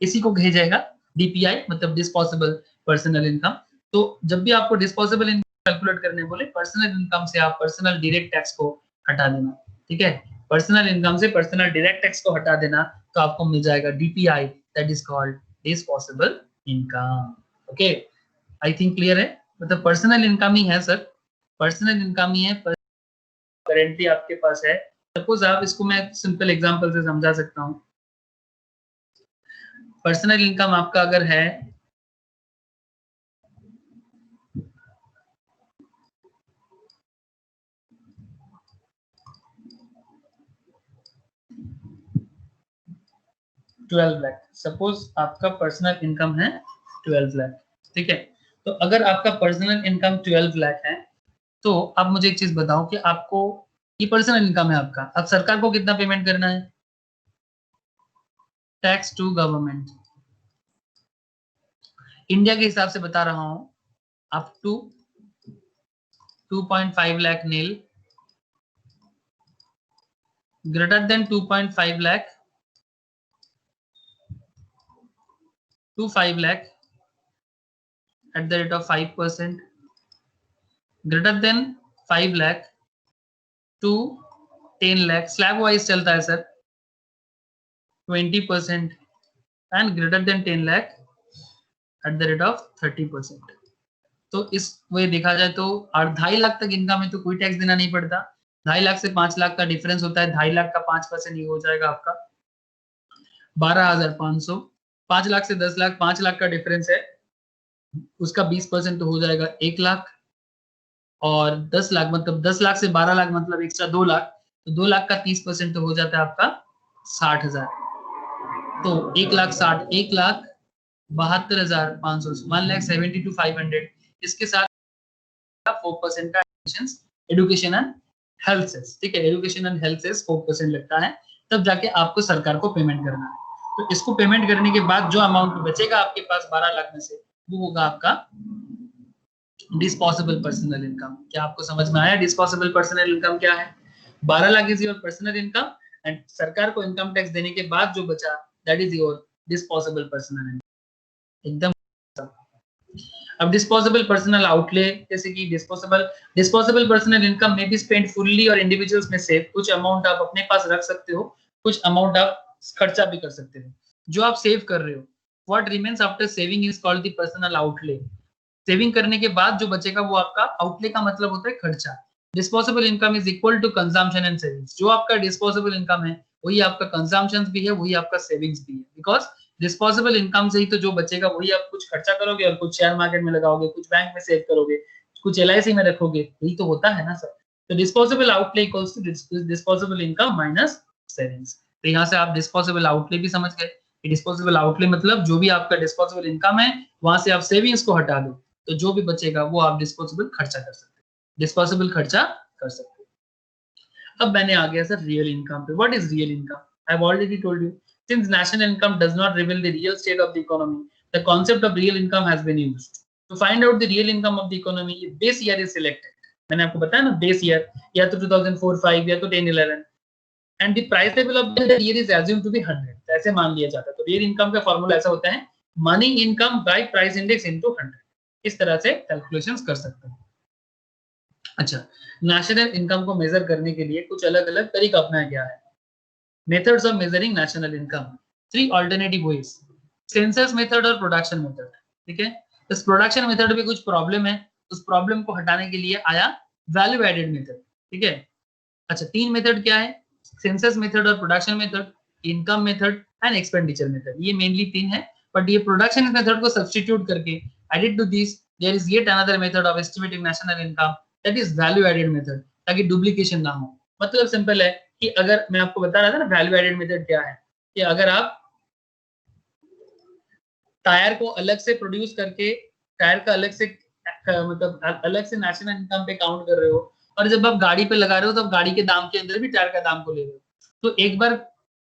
इसी को कहा जाएगा डीपीआई, मतलब डिस्पोजेबल पर्सनल इनकम। तो जब भी आपको डिस्पोजेबल इनकम कैलकुलेट करने बोले, पर्सनल इनकम से आप पर्सनल डायरेक्ट टैक्स को हटा देना, ठीक है। पर्सनल इनकम से पर्सनल डायरेक्ट टैक्स को हटा देना, तो आपको मिल जाएगा DPI, that is called disposable income. Okay, I think clear है। मतलब पर्सनल इनकम ही है सर, पर्सनल इनकम ही है, करेंटली आपके पास है। सपोज आप इसको मैं सिंपल एग्जांपल से समझा सकता हूँ। पर्सनल इनकम आपका अगर है $12 लाख, सपोज आपका पर्सनल इनकम है 12 लाख, ठीक है। तो अगर आपका पर्सनल इनकम 12 लाख है, तो आप मुझे एक चीज बताओ कि आपको, ये पर्सनल इनकम है आपका, अब सरकार को कितना पेमेंट करना है, टैक्स टू गवर्नमेंट। इंडिया के हिसाब से बता रहा हूं, up to 2.5 lakh nil, greater than 2.5 lakh to 5 lakh at the rate of 5%, greater than 5 lakh to 10 lakh, slab wise चलता है sir, 20% and greater than 10 lakh at the rate of 30%। तो इस वे देखा जाए तो 2.5 लाख तक इनकम है तो कोई टैक्स देना नहीं पड़ता। 2.5 लाख से 5 लाख का डिफरेंस होता है, 2.5 लाख का 5% ये हो जाएगा आपका 12,500। 5 लाख से 10 लाख, 5 लाख का डिफरेंस है, उसका 20% तो हो जाएगा 1 लाख, और 10 लाख मतलब 10 लाख से 12 लाख मतलब एक्स्ट्रा 2 लाख, तो 2 लाख का 30% तो हो जाता है आपका 60,000। तो 1,60,000, 1,72,500, 1,70,2,500। इसके साथ 4% का एजुकेशन एंड हेल्थ सेस, ठीक है, एजुकेशन एंड हेल्थ सेस 4% लगता है, तब जाके आपको सरकार को पेमेंट करना है। तो इसको पेमेंट करने के बाद जो अमाउंट बचेगा आपके पास 12 लाख में से, वो होगा आपका डिस्पोजेबल पर्सनल इनकम। क्या आपको समझ में आया डिस्पोजेबल पर्सनल इनकम क्या है? 12 lakh is your personal income and सरकार को इनकम टैक्स देने के बाद जो बचा that is your disposable personal income. एकदम। अब डिस्पोजेबल पर्सनल आउटले, जैसे कि डिस्पोजेबल पर्सनल इनकम में बी स्पेंड फुल्ली और इंडिविजुअल्स में से कुछ अमाउंट आप अपने पास रख सकते हो, कुछ अमाउंट आप खर्चा भी कर सकते हो। जो आप सेव कर रहे हो, what remains after saving is called the personal outlay. Saving करने के बाद जो बचेगा वो आपका आउटले का मतलब होता है खर्चा। Disposable income is equal to consumption and savings. जो आपका डिस्पोजेबल इनकम है वही आपका कंजम्पशन भी है, वही आपका सेविंग्स भी है। बिकॉज डिस्पोजेबल इनकम से ही तो जो बचेगा वही आप कुछ खर्चा करोगे और कुछ शेयर मार्केट में लगाओगे, कुछ बैंक में सेव करोगे, कुछ LIC में रखोगे, यही तो होता है ना सर। तो disposable outlay equals to disposable income minus savings. तो यहाँ से आप डिस्पोजेबल आउटले भी समझ गए। डिस्पोजेबल आउटले मतलब जो भी आपका डिस्पोजेबल इनकम है वहां से आप सेविंग्स को हटा दो, तो जो भी बचेगा वो आप डिस्पोजेबल खर्चा कर सकते हैं, डिस्पोजेबल खर्चा कर सकते हैं। अब मैंने आ गया सर रियल इनकम पे। What is real income? I have already told you, since national income does not reveal the real state of the economy, the concept of real income has been used to find out the real income of the economy. Base year is selected. मैंने आपको बताया ना, base year या तो 2004-5 या तो 10-11 and the price level of the year is assumed to be 100. तो ऐसे मान लिया जाता है। तो रियल इनकम का फॉर्मूला ऐसा होता है, money income by price index into 100। इस तरह से कैलकुलेशंस कर सकते हैं। अच्छा, नेशनल इनकम को मेजर करने के लिए कुछ अलग अलग तरीका अपनाया गया है। Methods of measuring national income, 3 alternative ways, census method और प्रोडक्शन मेथड। ठीक है, इस प्रोडक्शन मेथड में कुछ प्रॉब्लम है, उस प्रॉब्लम को हटाने के लिए आया वैल्यू एडेड मेथड। ठीक है, अच्छा 3 मेथड क्या है? सेंसस मेथड और production method, income method and expenditure method. ये मेनली 3 है, बट ये प्रोडक्शन मेथड को सब्स्टिट्यूट करके added to this there is yet another method of estimating national income, that is value added method, ताकि duplication ना हो। मतलब सिंपल है कि अगर मैं आपको बता रहा था ना वैल्यू एडेड मेथड क्या है, कि अगर आप टायर को अलग से प्रोड्यूस करके टायर का अलग से मतलब अलग से नेशनल इनकम पे काउंट कर रहे हो, और जब आप गाड़ी पे लगा रहे हो तो आप गाड़ी के दाम के अंदर भी टायर का दाम को ले रहे हो, तो एक बार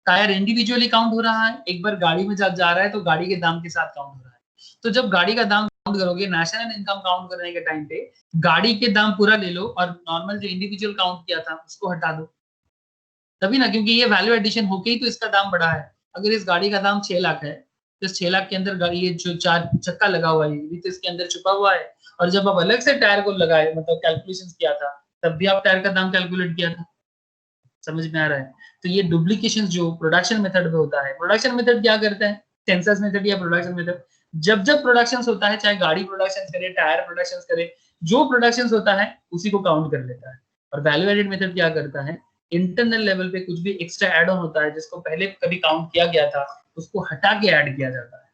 टायर इंडिविजुअली काउंट हो रहा है, एक बार गाड़ी में जब जा रहा है तो गाड़ी के दाम के साथ काउंट हो रहा है। तो जब गाड़ी का दाम काउंट करोगे नेशनल इनकम काउंट करने के टाइम पे, गाड़ी के दाम पूरा ले लो और नॉर्मल जो इंडिविजुअल काउंट किया था उसको हटा दो, तभी ना, क्योंकि ये वैल्यू एडिशन होके ही तो इसका दाम बढ़ा है। अगर इस गाड़ी का दाम 6 लाख है तो इस 6 लाख के अंदर गाड़ी ये जो 4 चक्का लगा हुआ है ये तो इसके अंदर छुपा हुआ है, और जब आप अलग से टायर को लगाए मतलब कैलकुलेशन किया था तब भी आप टायर का दाम कैलकुलेट किया था। समझ में आ रहा है? तो ये डुप्लीकेशन जो प्रोडक्शन मेथड में होता है, प्रोडक्शन मेथड क्या करता है, सेंसस मेथड या प्रोडक्शन मेथड, जब जब प्रोडक्शन होता है, चाहे गाड़ी प्रोडक्शन करे, टायर प्रोडक्शन करे, जो प्रोडक्शन होता है उसी को काउंट कर लेता है। और वैल्यू एडेड मेथड क्या करता है, इंटरनल लेवल पे कुछ भी एक्स्ट्रा एड ऑन होता है जिसको पहले कभी काउंट किया गया था उसको हटा के ऐड किया जाता है।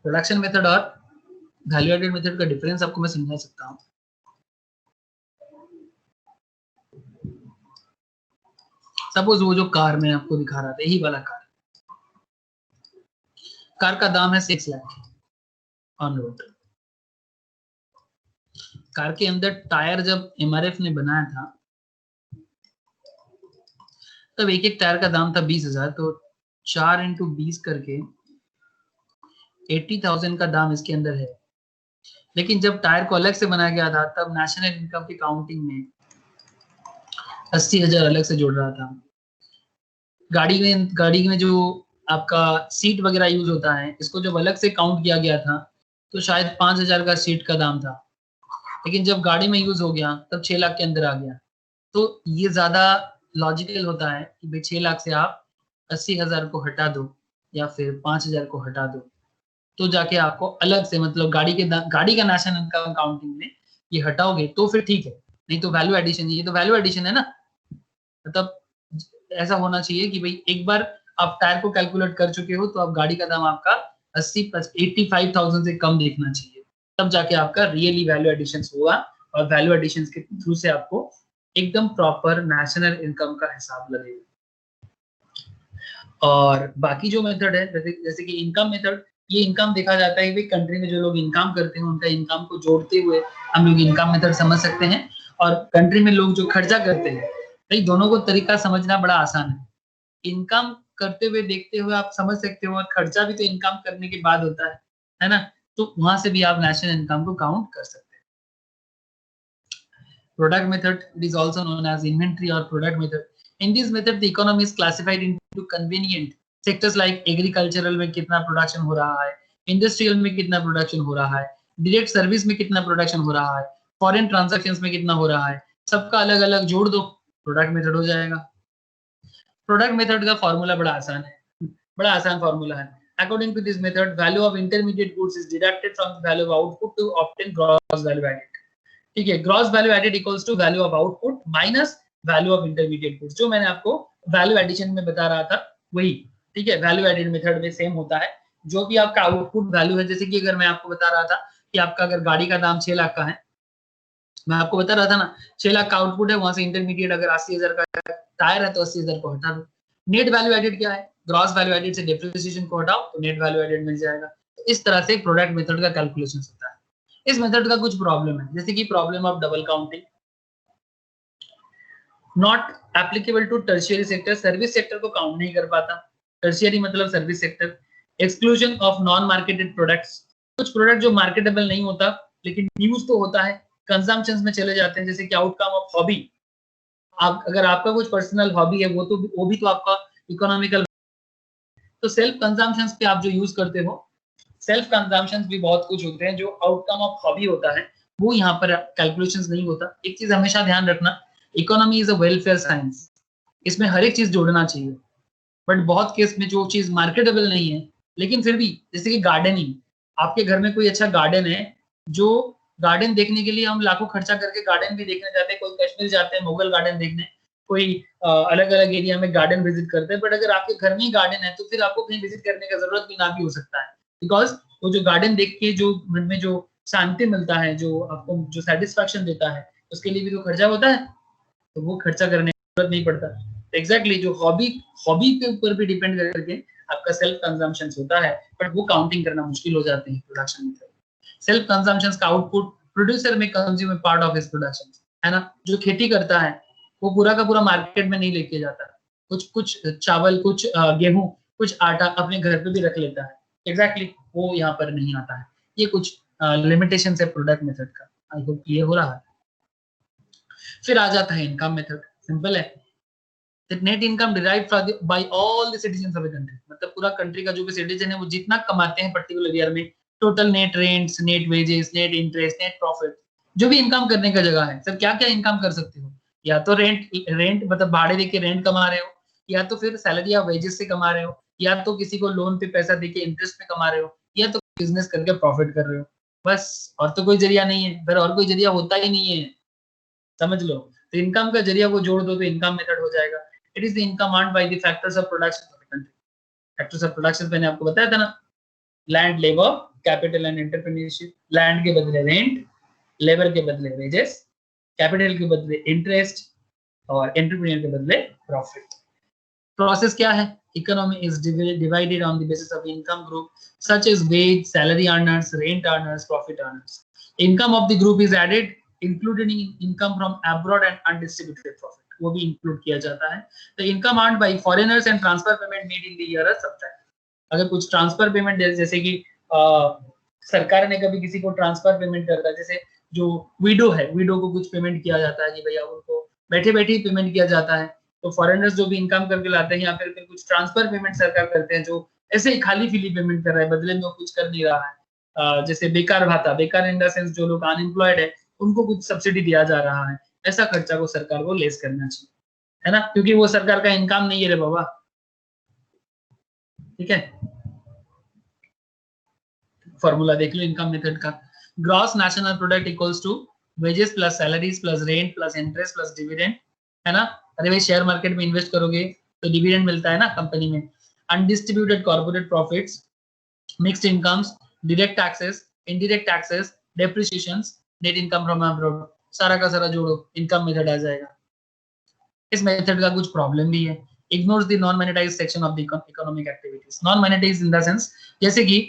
प्रोडक्शन मेथड और वैल्यू एडेड मेथड का डिफरेंस आपको मैं समझा सकता हूँ। सपोज वो जो कार में आपको दिखा रहा था, यही वाला कार का दाम है 6 लाख ऑन रोड। कार के अंदर टायर जब MRF ने बनाया था तब एक एक टायर का दाम था 20,000, तो 4 इंटू 20 करके 80,000 का दाम इसके अंदर है। लेकिन जब टायर को अलग से बनाया गया था तब नेशनल इनकम की काउंटिंग में 80,000 अलग से जोड़ रहा था। गाड़ी में जो आपका सीट वगैरह यूज होता है, इसको जब अलग से काउंट किया गया था तो शायद 5,000 का सीट का दाम था, लेकिन जब गाड़ी में यूज हो गया तब 6 लाख के अंदर आ गया। तो ये ज्यादा लॉजिकल होता है कि भाई 6 लाख से आप 80,000 को हटा दो या फिर 5,000 को हटा दो, तो जाके आपको अलग से मतलब गाड़ी का नेशनल इनकम काउंटिंग में ये हटाओगे तो फिर ठीक है, नहीं तो वैल्यू एडिशन, ये तो वैल्यू एडिशन है ना। मतलब ऐसा होना चाहिए कि भाई एक बार आप टायर को कैलकुलेट कर चुके हो तो आप गाड़ी का दाम आपका 85,000 से कम देखना चाहिए, तब जाके आपका रियली वैल्यू एडिशन होगा, और वैल्यू एडिशन के थ्रू से आपको एकदम प्रॉपर नेशनल इनकम का हिसाब लगेगा। और बाकी जो मेथड है जैसे कि इनकम मेथड, ये इनकम देखा जाता है कि कंट्री में जो लोग इनकम करते हैं उनका इनकम को जोड़ते हुए हम लोग इनकम मेथड समझ सकते हैं, और कंट्री में लोग जो खर्चा करते हैं, भाई दोनों को तरीका समझना बड़ा आसान है। इनकम करते हुए देखते हुए आप समझ सकते हो, और खर्चा भी तो इनकम करने के बाद होता है ना? तो वहां से भी आप नेशनल इनकम को काउंट कर सकते हैं। Product method, it is also known as inventory और product method. In this method the economy is classified into convenient sectors like agricultural में कितना प्रोडक्शन हो रहा है, इंडस्ट्रियल में कितना प्रोडक्शन हो रहा है, डायरेक्ट सर्विस में कितना प्रोडक्शन हो रहा है, फॉरेन ट्रांजैक्शंस में कितना हो रहा है, सबका अलग अलग जोड़ दो, प्रोडक्ट मेथड हो जाएगा। प्रोडक्ट मेथड का फॉर्मूला बड़ा आसान है, बड़ा आसान फॉर्मूला है। According to this method value of intermediate goods is deducted from the value of output to obtain gross value added. ठीक है, gross value added equals to value of output minus value of intermediate goods, जो मैंने आपको value addition में बता रहा था वही। ठीक है, वैल्यू एडेड मेथड में सेम होता है। जो भी आपका आउटपुट वैल्यू है, जैसे कि अगर मैं आपको बता रहा था कि आपका अगर गाड़ी का दाम 6 लाख का है, मैं आपको बता रहा था ना 6 लाख का आउटपुट है, वहां से इंटरमीडिएट अगर 80,000 का टायर है तो 80,000 को हटा दो। नेट वैल्यू एडेड क्या है? ग्रॉस वैल्यू एडेड से डेप्रिसिएशन को हटाओ तो नेट वैल्यू एडेड मिल जाएगा। तो इस तरह से प्रोडक्ट मेथड का कैलकुलेशन होता है। इस मेथड का कुछ प्रॉब्लम है, जैसे कि problem of double counting, not applicable to tertiary sector, service sector को काउंट नहीं कर पाता। टर्शियरी मतलब service sector. Exclusion of non marketed products, कुछ प्रोडक्ट जो मार्केटेबल नहीं होता लेकिन यूज तो होता है, कंजम्पशन में चले जाते हैं, जैसे कि आउटकम ऑफ हॉबी। आप अगर आपका कुछ पर्सनल हॉबी है वो भी तो आपका इकोनॉमिकल। तो सेल्फ कंजम्पशन पे आप जो यूज करते हो, सेल्फ कंजम्पशन भी बहुत कुछ होते हैं, जो आउटकम ऑफ हॉबी होता है वो यहाँ पर कैलकुलेशंस नहीं होता। एक चीज हमेशा ध्यान रखना, economy is a welfare science, इसमें हर एक चीज जोड़ना चाहिए। बट बहुत केस में जो चीज मार्केटेबल नहीं है, लेकिन फिर भी जैसे कि गार्डनिंग, आपके घर में कोई अच्छा गार्डन है, जो गार्डन देखने के लिए हम लाखों खर्चा करके गार्डन भी देखने जाते हैं, कोई कश्मीर जाते हैं मुगल गार्डन देखने, कोई अलग अलग एरिया में गार्डन विजिट करते हैं, बट अगर आपके घर में ही गार्डन है तो फिर आपको कहीं विजिट करने का जरूरत भी ना भी हो सकता है, बिकॉज वो जो गार्डन देख के जो मन में जो शांति मिलता है, जो आपको जो सेटिस्फेक्शन देता है, उसके लिए भी तो खर्चा होता है, तो वो खर्चा करने की जरूरत नहीं पड़ता। एग्जैक्टली जो हॉबी हॉबी के ऊपर भी डिपेंड करके आपका सेल्फ कंजम्पशन होता है, बट वो काउंटिंग करना मुश्किल हो जाते हैं प्रोडक्शन में। सेल्फ कंजम्पशन का आउटपुट प्रोड्यूसर में consume part of his production, है ना? जो खेती करता है वो पूरा का पूरा मार्केट में नहीं लेके जाता, कुछ कुछ चावल, कुछ गेहूं, कुछ आटा अपने घर पे भी रख लेता है। एग्जैक्टली वो यहाँ पर नहीं आता है। ये कुछ लिमिटेशन है प्रोडक्ट मेथड का। आई होप क्लियर हो रहा है। फिर आ जाता है इनकम मेथड, सिंपल है। Net income derived bye all the citizens of the country, मतलब पूरा कंट्री का जो भी सिटीजन है वो जितना कमाते हैं पर्टिकुलर ईयर में, total net rents, net wages, net interest, net profit, जो भी इनकम करने का जगह है। सर क्या क्या इनकम कर सकते हो? या तो रेंट रेंट मतलब भाड़े देके रेंट कमा रहे हो, या तो फिर सैलरी या वेजेस से कमा रहे हो, या तो किसी को लोन पे पैसा देके इंटरेस्ट पे कमा रहे हो, या तो बिजनेस करके प्रॉफिट कर रहे हो। बस, और तो कोई जरिया नहीं है, फिर और कोई जरिया होता ही नहीं है, समझ लो। तो इनकम का जरिया को जोड़ दो तो इनकम मेथड हो जाएगा। It is the income earned by the factors of production of the country. Factors of production मैंने आपको बताया था ना, land, labour, capital and entrepreneurship. Land के बदले रेंट, लेबर के बदले वेजेस, कैपिटल के बदले इंटरेस्ट, और एंटरप्रेन्योर के बदले प्रॉफिट। प्रोसेस क्या है? Economy is divided on the basis of income group such as wage, salary earners, rent earners, profit earners. Income of the group is added included income from abroad and undistributed profit, वो भी include किया जाता है। तो income earned by foreigners and transfer payment made in the year are subtracted. अगर कुछ transfer payment जैसे कि सरकार ने कभी किसी को ट्रांसफर पेमेंट करता है, जैसे जो विडो है, विडो को कुछ पेमेंट किया जाता है कि भैया उनको बैठे बैठे ही पेमेंट किया जाता है। तो फॉरेनर्स जो भी इनकम करके लाते हैं या फिर कुछ ट्रांसफर पेमेंट सरकार करते हैं, जो ऐसे ही खाली फिली पेमेंट कर रहा है, बदले में वो कुछ कर नहीं रहा है। जैसे बेकार भाता, बेकार इन द सेंस जो लोग अनएम्प्लॉयड है उनको कुछ सब्सिडी दिया जा रहा है, ऐसा खर्चा को सरकार को लेस करना चाहिए, है ना? क्योंकि वो सरकार का इनकम नहीं है रे बाबा। ठीक है, फॉर्मूला देख लो इनकम मेथड का। Gross national product equals to wages plus salaries plus rent plus interest plus dividend, है ना? अरे भाई शेयर मार्केट में इन्वेस्ट करोगे तो डिविडेंड मिलता है ना कंपनी में। Undistributed corporate profits, mixed incomes, direct taxes, indirect taxes, depreciations, net income from abroad, सारा का सारा जोड़ो, इनकम मेथड आ जाएगा। इस मेथड का कुछ प्रॉब्लम भी है। Ignores the non monetized section of the economic activities. Non monetized in the sense, जैसे कि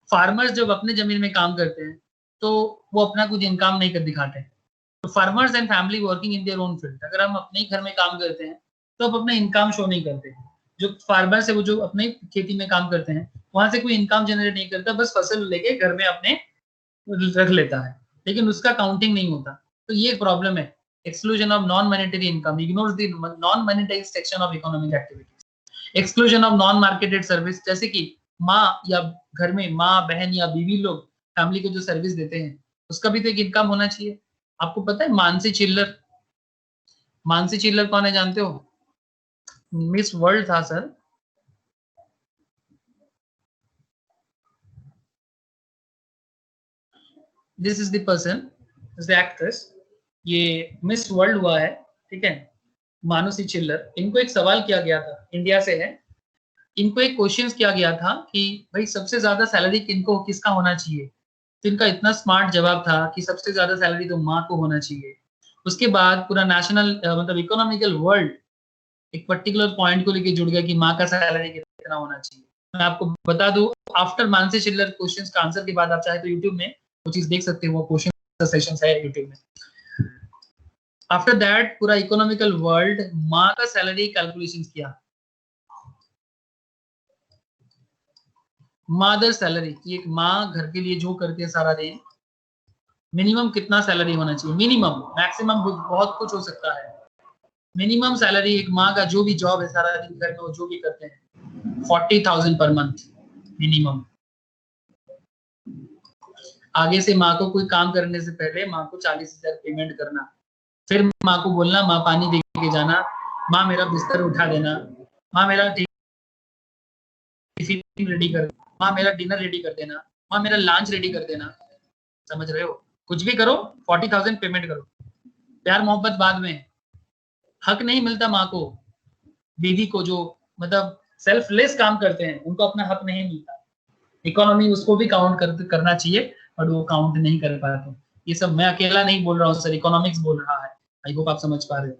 फार्मर्स जब अपने जमीन में काम करते हैं तो वो अपना कुछ इनकम नहीं कर दिखाते। तो farmers and family working in their own field, अगर हम अपने ही घर में काम करते हैं तो आप अपना इनकम शो नहीं करते। जो फार्मर्स है वो जो अपने खेती में काम करते हैं, वहां से कोई इनकम जनरेट नहीं करता, बस फसल लेके घर में अपने रख लेता है, लेकिन उसका काउंटिंग नहीं होता। तो ये प्रॉब्लम है। Exclusion of non monetary income ignores the non monetized section of economic activities. Exclusion of non marketed service, जैसे कि माँ या घर में माँ बहन या बीवी लोग फैमिली को जो सर्विस देते हैं, उसका भी तो एक इनकम होना चाहिए। आपको पता है मानसी चिल्लर, मानसी चिल्लर कौन है जानते हो? मिस वर्ल्ड था sir. This is the person, the actress, ये मिस वर्ल्ड हुआ है, ठीक है, मानुषी चिल्लर। इनको एक सवाल किया गया था, इंडिया से है, इनको एक क्वेश्चन किया गया था कि भाई सबसे ज्यादा सैलरी किनको किसका होना चाहिए। तो इनका इतना स्मार्ट जवाब था कि सबसे ज्यादा सैलरी तो माँ को होना चाहिए। उसके बाद पूरा नेशनल मतलब इकोनॉमिकल वर्ल्ड एक पर्टिकुलर पॉइंट को लेके जुड़ गया कि माँ का सैलरी कितना होना चाहिए। मैं आपको बता दूं, आफ्टर मानसी चिल्लर क्वेश्चंस का आंसर के बाद आप चाहे तो यूट्यूब में वो चीज देख सकते हो, वो क्वेश्चन सेशंस है यूट्यूब में। आफ्टर दैट पूरा इकोनॉमिकल वर्ल्ड माँ का सैलरी कैलकुलेशन किया, मदर सैलरी की। एक माँ घर के लिए जो करती है सारा दिन, मिनिमम कितना सैलरी होना चाहिए, मिनिमम, मैक्सिमम बहुत कुछ हो सकता है। मिनिमम सैलरी एक माँ का जो भी जॉब है सारा दिन घर में वो जो भी करते हैं, 40,000 पर मंथ मिनिमम। आगे से माँ को कोई काम करने से पहले माँ को 40,000 पेमेंट करना, फिर माँ को बोलना माँ पानी दे के जाना, माँ मेरा बिस्तर उठा देना, माँ मेरा टिफिन रेडी कर, माँ मेरा डिनर रेडी कर देना, माँ मेरा लंच रेडी कर देना। समझ रहे हो? कुछ भी करो, 40,000 पेमेंट करो। प्यार मोहब्बत बाद में, हक नहीं मिलता माँ को, बीवी को जो मतलब सेल्फलेस काम करते हैं उनको अपना हक नहीं मिलता। इकोनॉमी उसको भी काउंट करना चाहिए, और वो काउंट नहीं कर पाते। ये सब मैं अकेला नहीं बोल रहा हूँ सर, इकोनॉमिक्स बोल रहा है। आई होप आप समझ पा रहे हो।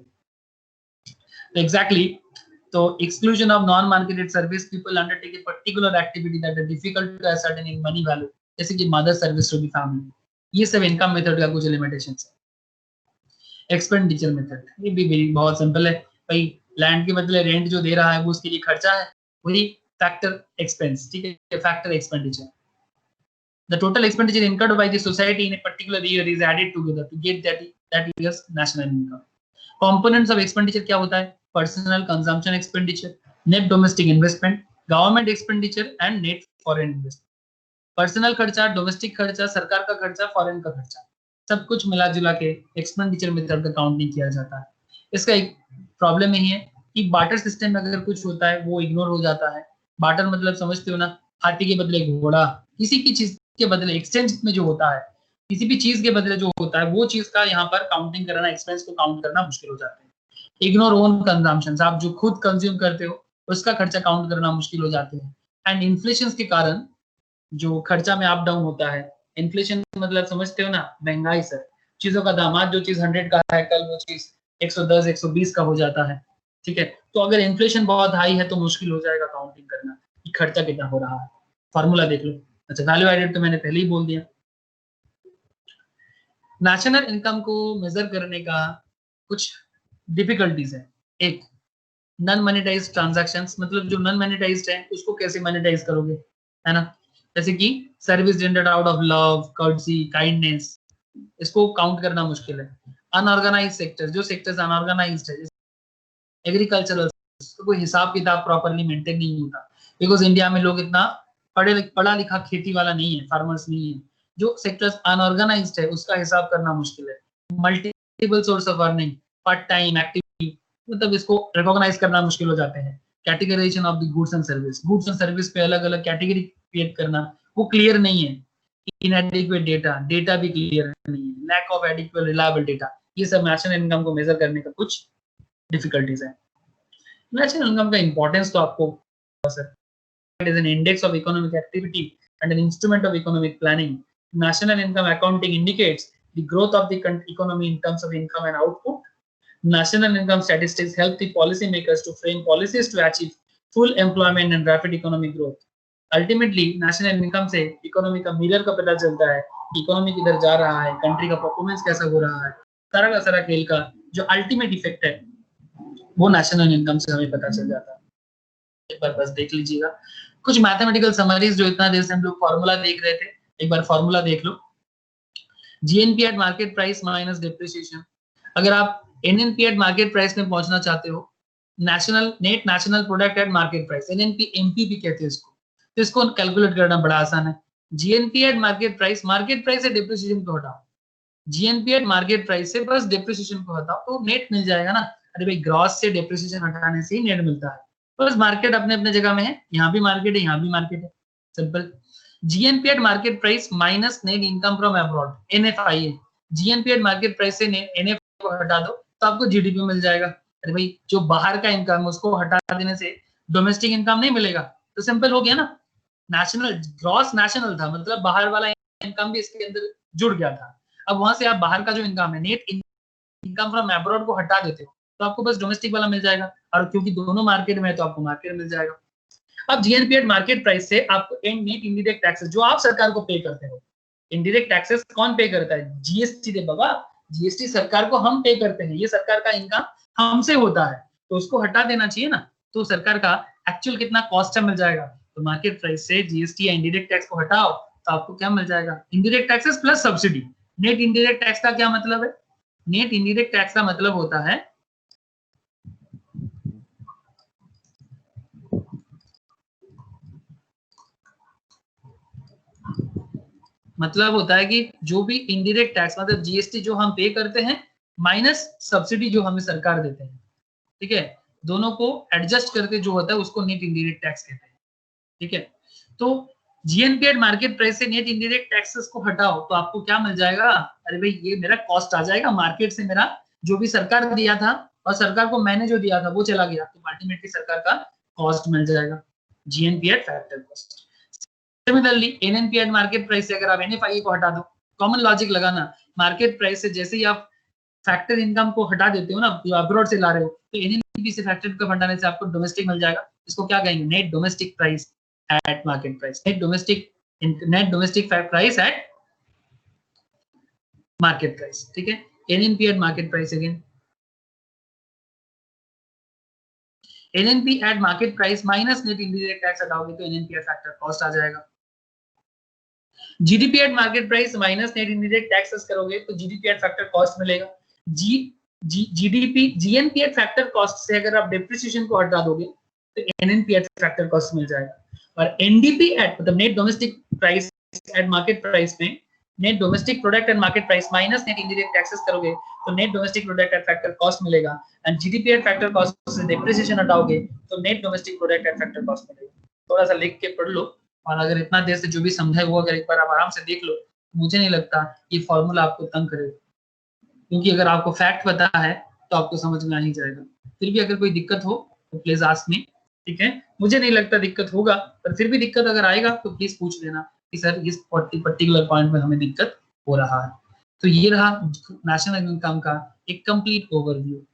तो एग्जैक्टली, तो exclusion of non marketed service, people undertake a particular activity that is difficult to ascertain in money value, जैसे कि mother service to the family. ये सब इनकम मेथड का कुछ लिमिटेशंस है। एक्सपेंडिचर मेथड, ये भी बहुत सिंपल है भाई, लैंड के बदले रेंट जो दे रहा है वो उसके लिए खर्चा है, वही फैक्टर एक्सपेंस, ठीक है, factor expenditure. The total expenditure incurred by the society in a particular year is added together to get that year's national income. Components of expenditure क्या होता है? Personal consumption expenditure, net domestic investment, government expenditure and net foreign investment. Personal खर्चा, domestic खर्चा, सरकार का खर्चा, foreign का खर्चा, सब कुछ मिला जुला के एक्सपेंडिचर मेथड का काउंट नहीं किया जाता है। इसका एक प्रॉब्लम यही है कि बार्टर सिस्टम में अगर कुछ होता है वो इग्नोर हो जाता है। बार्टर मतलब समझते हो ना, हाथी के बदले घोड़ा, किसी की चीज के बदले एक्सचेंज में जो होता है, किसी भी चीज के बदले जो होता है वो चीज का यहाँ पर काउंटिंग करना, एक्सपेंस को काउंट करना मुश्किल हो जाता है। इग्नोर ओन कंजम्पशन, आप जो खुद कंज्यूम करते हो उसका खर्चा काउंट करना मुश्किल हो जाते हैं। एंड इन्फ्लेशन के कारण जो खर्चा में अप डाउन होता है, इन्फ्लेशन मतलब समझते हो ना, महंगाई सर, चीजों का दाम, आज जो चीज 100 का है कल वो चीज 110 120 का हो जाता है, ठीक है। तो अगर इन्फ्लेशन बहुत हाई है तो मुश्किल हो जाएगा काउंटिंग करना कि खर्चा कितना हो रहा है। फॉर्मूला देख लो। अच्छा, वैल्यू एडेड तो मैंने पहले ही बोल दिया। नेशनल इनकम को मेजर करने का कुछ डिफिकल्टीज है। एक, नॉन मोनेटाइज्ड ट्रांजैक्शंस, मतलब जो नॉन मोनेटाइज्ड है उसको कैसे मोनेटाइज करोगे, है ना। जैसे कि service generated out of love, courtesy, kindness, इसको काउंट करना मुश्किल है। अनऑर्गेनाइज सेक्टर, जो सेक्टर्स अनऑर्गेनाइज्ड है, एग्रीकल्चरल, तो कोई हिसाब किताब प्रॉपर्ली मेंटेन नहीं होता, बिकॉज इंडिया में लोग इतना पढ़ा लिखा खेती वाला नहीं है, फार्मर्स नहीं है। जो सेक्टर्स अनऑर्गेनाइज्ड है उसका हिसाब करना मुश्किल है। Multiple source of earning, part time activity, मतलब इसको रिकॉग्नाइज करना मुश्किल हो जाते हैं। Categorisation of the goods and service, goods and service पे अलग अलग कैटेगरी क्रिएट करना वो क्लियर नहीं है। इनएडिक्वेट डेटा, डेटा भी क्लियर नहीं है, lack of adequate reliable data, ये सब नेशनल इनकम को मेजर करने का कुछ डिफिकल्टीज है। नेशनल इनकम का इंपॉर्टेंस तो आपको, it is an index of economic activity and an instrument of economic planning. National income accounting indicates the growth of the economy in terms of income and output. National income statistics help the policymakers to frame policies to achieve full employment and rapid economic growth. Ultimately, national income से economy का mirror का पता चलता है, economy किधर जा रहा है, कंट्री का परफॉर्मेंस कैसा हो रहा है, सारा का सारा खेल का जो अल्टीमेट इफेक्ट है वो नेशनल इनकम से हमें पता चल जाता है। एक बार बस देख लीजिएगा कुछ मैथमेटिकल समरीज जो इतना देर से हम लोग फॉर्मूला देख रहे थे, एक बार फॉर्मूला देख लो। GNP at market price minus depreciation. अगर आप एनएनपी एट मार्केट प्राइस में पहुंचना चाहते हो, national net national product at market price, NNP MPP कहते हैं इसको, तो इसको कैलकुलेट करना बड़ा आसान है। जीएनपी एट मार्केट प्राइस से डिप्रिसिएशन को हटाओ, जीएनपी एट मार्केट प्राइस से बस डिप्रिसिएशन को हटाओ तो नेट मिल जाएगा ना। अरे भाई ग्रॉस से डिप्रिसिएशन हटाने से ही नेट मिलता है। बस मार्केट अपने अपने जगह में है, यहाँ भी मार्केट है, यहाँ भी मार्केट है, simple. GNP at market price minus net income from abroad, NFI है। जीएनपी एट मार्केट प्राइस से एनएफआई को हटा दो तो आपको जीडीपी मिल जाएगा। अरे भाई जो बाहर का इनकम उसको हटा देने से डोमेस्टिक इनकम नहीं मिलेगा, तो सिंपल हो गया ना। नेशनल ग्रॉस नेशनल था, मतलब बाहर वाला इनकम भी इसके अंदर जुड़ गया था। अब वहां से आप बाहर का जो इनकम है, नेट इनकम फ्रॉम अब्रॉड को हटा देते हो तो आपको बस डोमेस्टिक वाला मिल जाएगा, और क्योंकि दोनों मार्केट में है तो आपको मार्केट मिल जाएगा। अब जीएनपी एट मार्केट प्राइस से आपको नेट इनडायरेक्ट टैक्सेस जो आप सरकार को पे करते हो, इनडायरेक्ट टैक्सेस कौन पे करता है? जीएसटी दे बाबा, जीएसटी सरकार को हम पे करते हैं, ये सरकार का इनकम हमसे होता है, तो उसको हटा देना चाहिए ना। तो सरकार का एक्चुअल कितना कॉस्ट है मिल जाएगा। तो मार्केट प्राइस से जीएसटी या इनडायरेक्ट टैक्स को हटाओ तो आपको क्या मिल जाएगा? Indirect taxes plus subsidy. Net indirect tax का क्या मतलब है? नेट इनडायरेक्ट टैक्स का मतलब होता है कि जो भी इनडायरेक्ट टैक्स मतलब जीएसटी जो हम पे करते हैं माइनस सब्सिडी जो हमें सरकार देते हैं, ठीक है, दोनों को एडजस्ट करके जो होता है उसको नेट इनडायरेक्ट टैक्स कहते हैं, ठीक है। तो जीएनपी एट मार्केट प्राइस से नेट इनडायरेक्ट टैक्सेस को हटाओ तो आपको क्या मिल जाएगा? अरे भाई ये मेरा कॉस्ट आ जाएगा, मार्केट से मेरा जो भी सरकार दिया था और सरकार को मैंने जो दिया था वो चला गया, तो अल्टीमेटली सरकार का कॉस्ट मिल जाएगा, GNP at factor cost. Similarly NNP at market price से अगर आप एनएफआई को हटा दो, कॉमन लॉजिक लगाना, मार्केट प्राइस से जैसे ही आप फैक्टर इनकम को हटा देते हो ना, जो अब्रॉड से ला रहे हो, तो एनएनपी से फैक्टर इनकम हटाने से आपको डोमेस्टिक मिल जाएगा। इसको क्या कहेंगे? Net domestic price at market price, net domestic price at market price, ठीक है। NNP at market price again, NNP at market price minus net indirect tax हटाओगे तो एनएनपी एट फैक्टर कॉस्ट आ जाएगा। GDP at market price minus net indirect taxes करोगे तो GDP at factor cost मिलेगा। GNP at factor cost से अगर आप डिप्रिसिएशन को हटा दोगे तो एनएनपी एट फैक्टर कॉस्ट मिल जाएगा। और एनडीपी एट मतलब net domestic price at market price में net domestic product at market price minus net indirect taxes करोगे तो net domestic product at factor cost मिलेगा। And GDP at factor cost से depreciation हटाओगे तो net domestic product at factor cost मिलेगा। थोड़ा सा लिख के पढ़ लो, और अगर इतना देर से जो भी समझा है वो अगर एक बार आप आराम से देख लो, मुझे नहीं लगता ये फॉर्मूला आपको तंग करेगा, क्योंकि अगर आपको फैक्ट पता है तो आपको समझ में आ ही जाएगा। फिर भी अगर कोई दिक्कत हो तो प्लीज आस्क मी, ठीक है। मुझे नहीं लगता दिक्कत होगा, पर फिर भी दिक्कत अगर आएगा तो प्लीज पूछ लेना कि सर इस पर्टिकुलर पॉइंट में हमें दिक्कत हो रहा है। तो ये रहा नेशनल इनकम का एक कंप्लीट ओवरव्यू।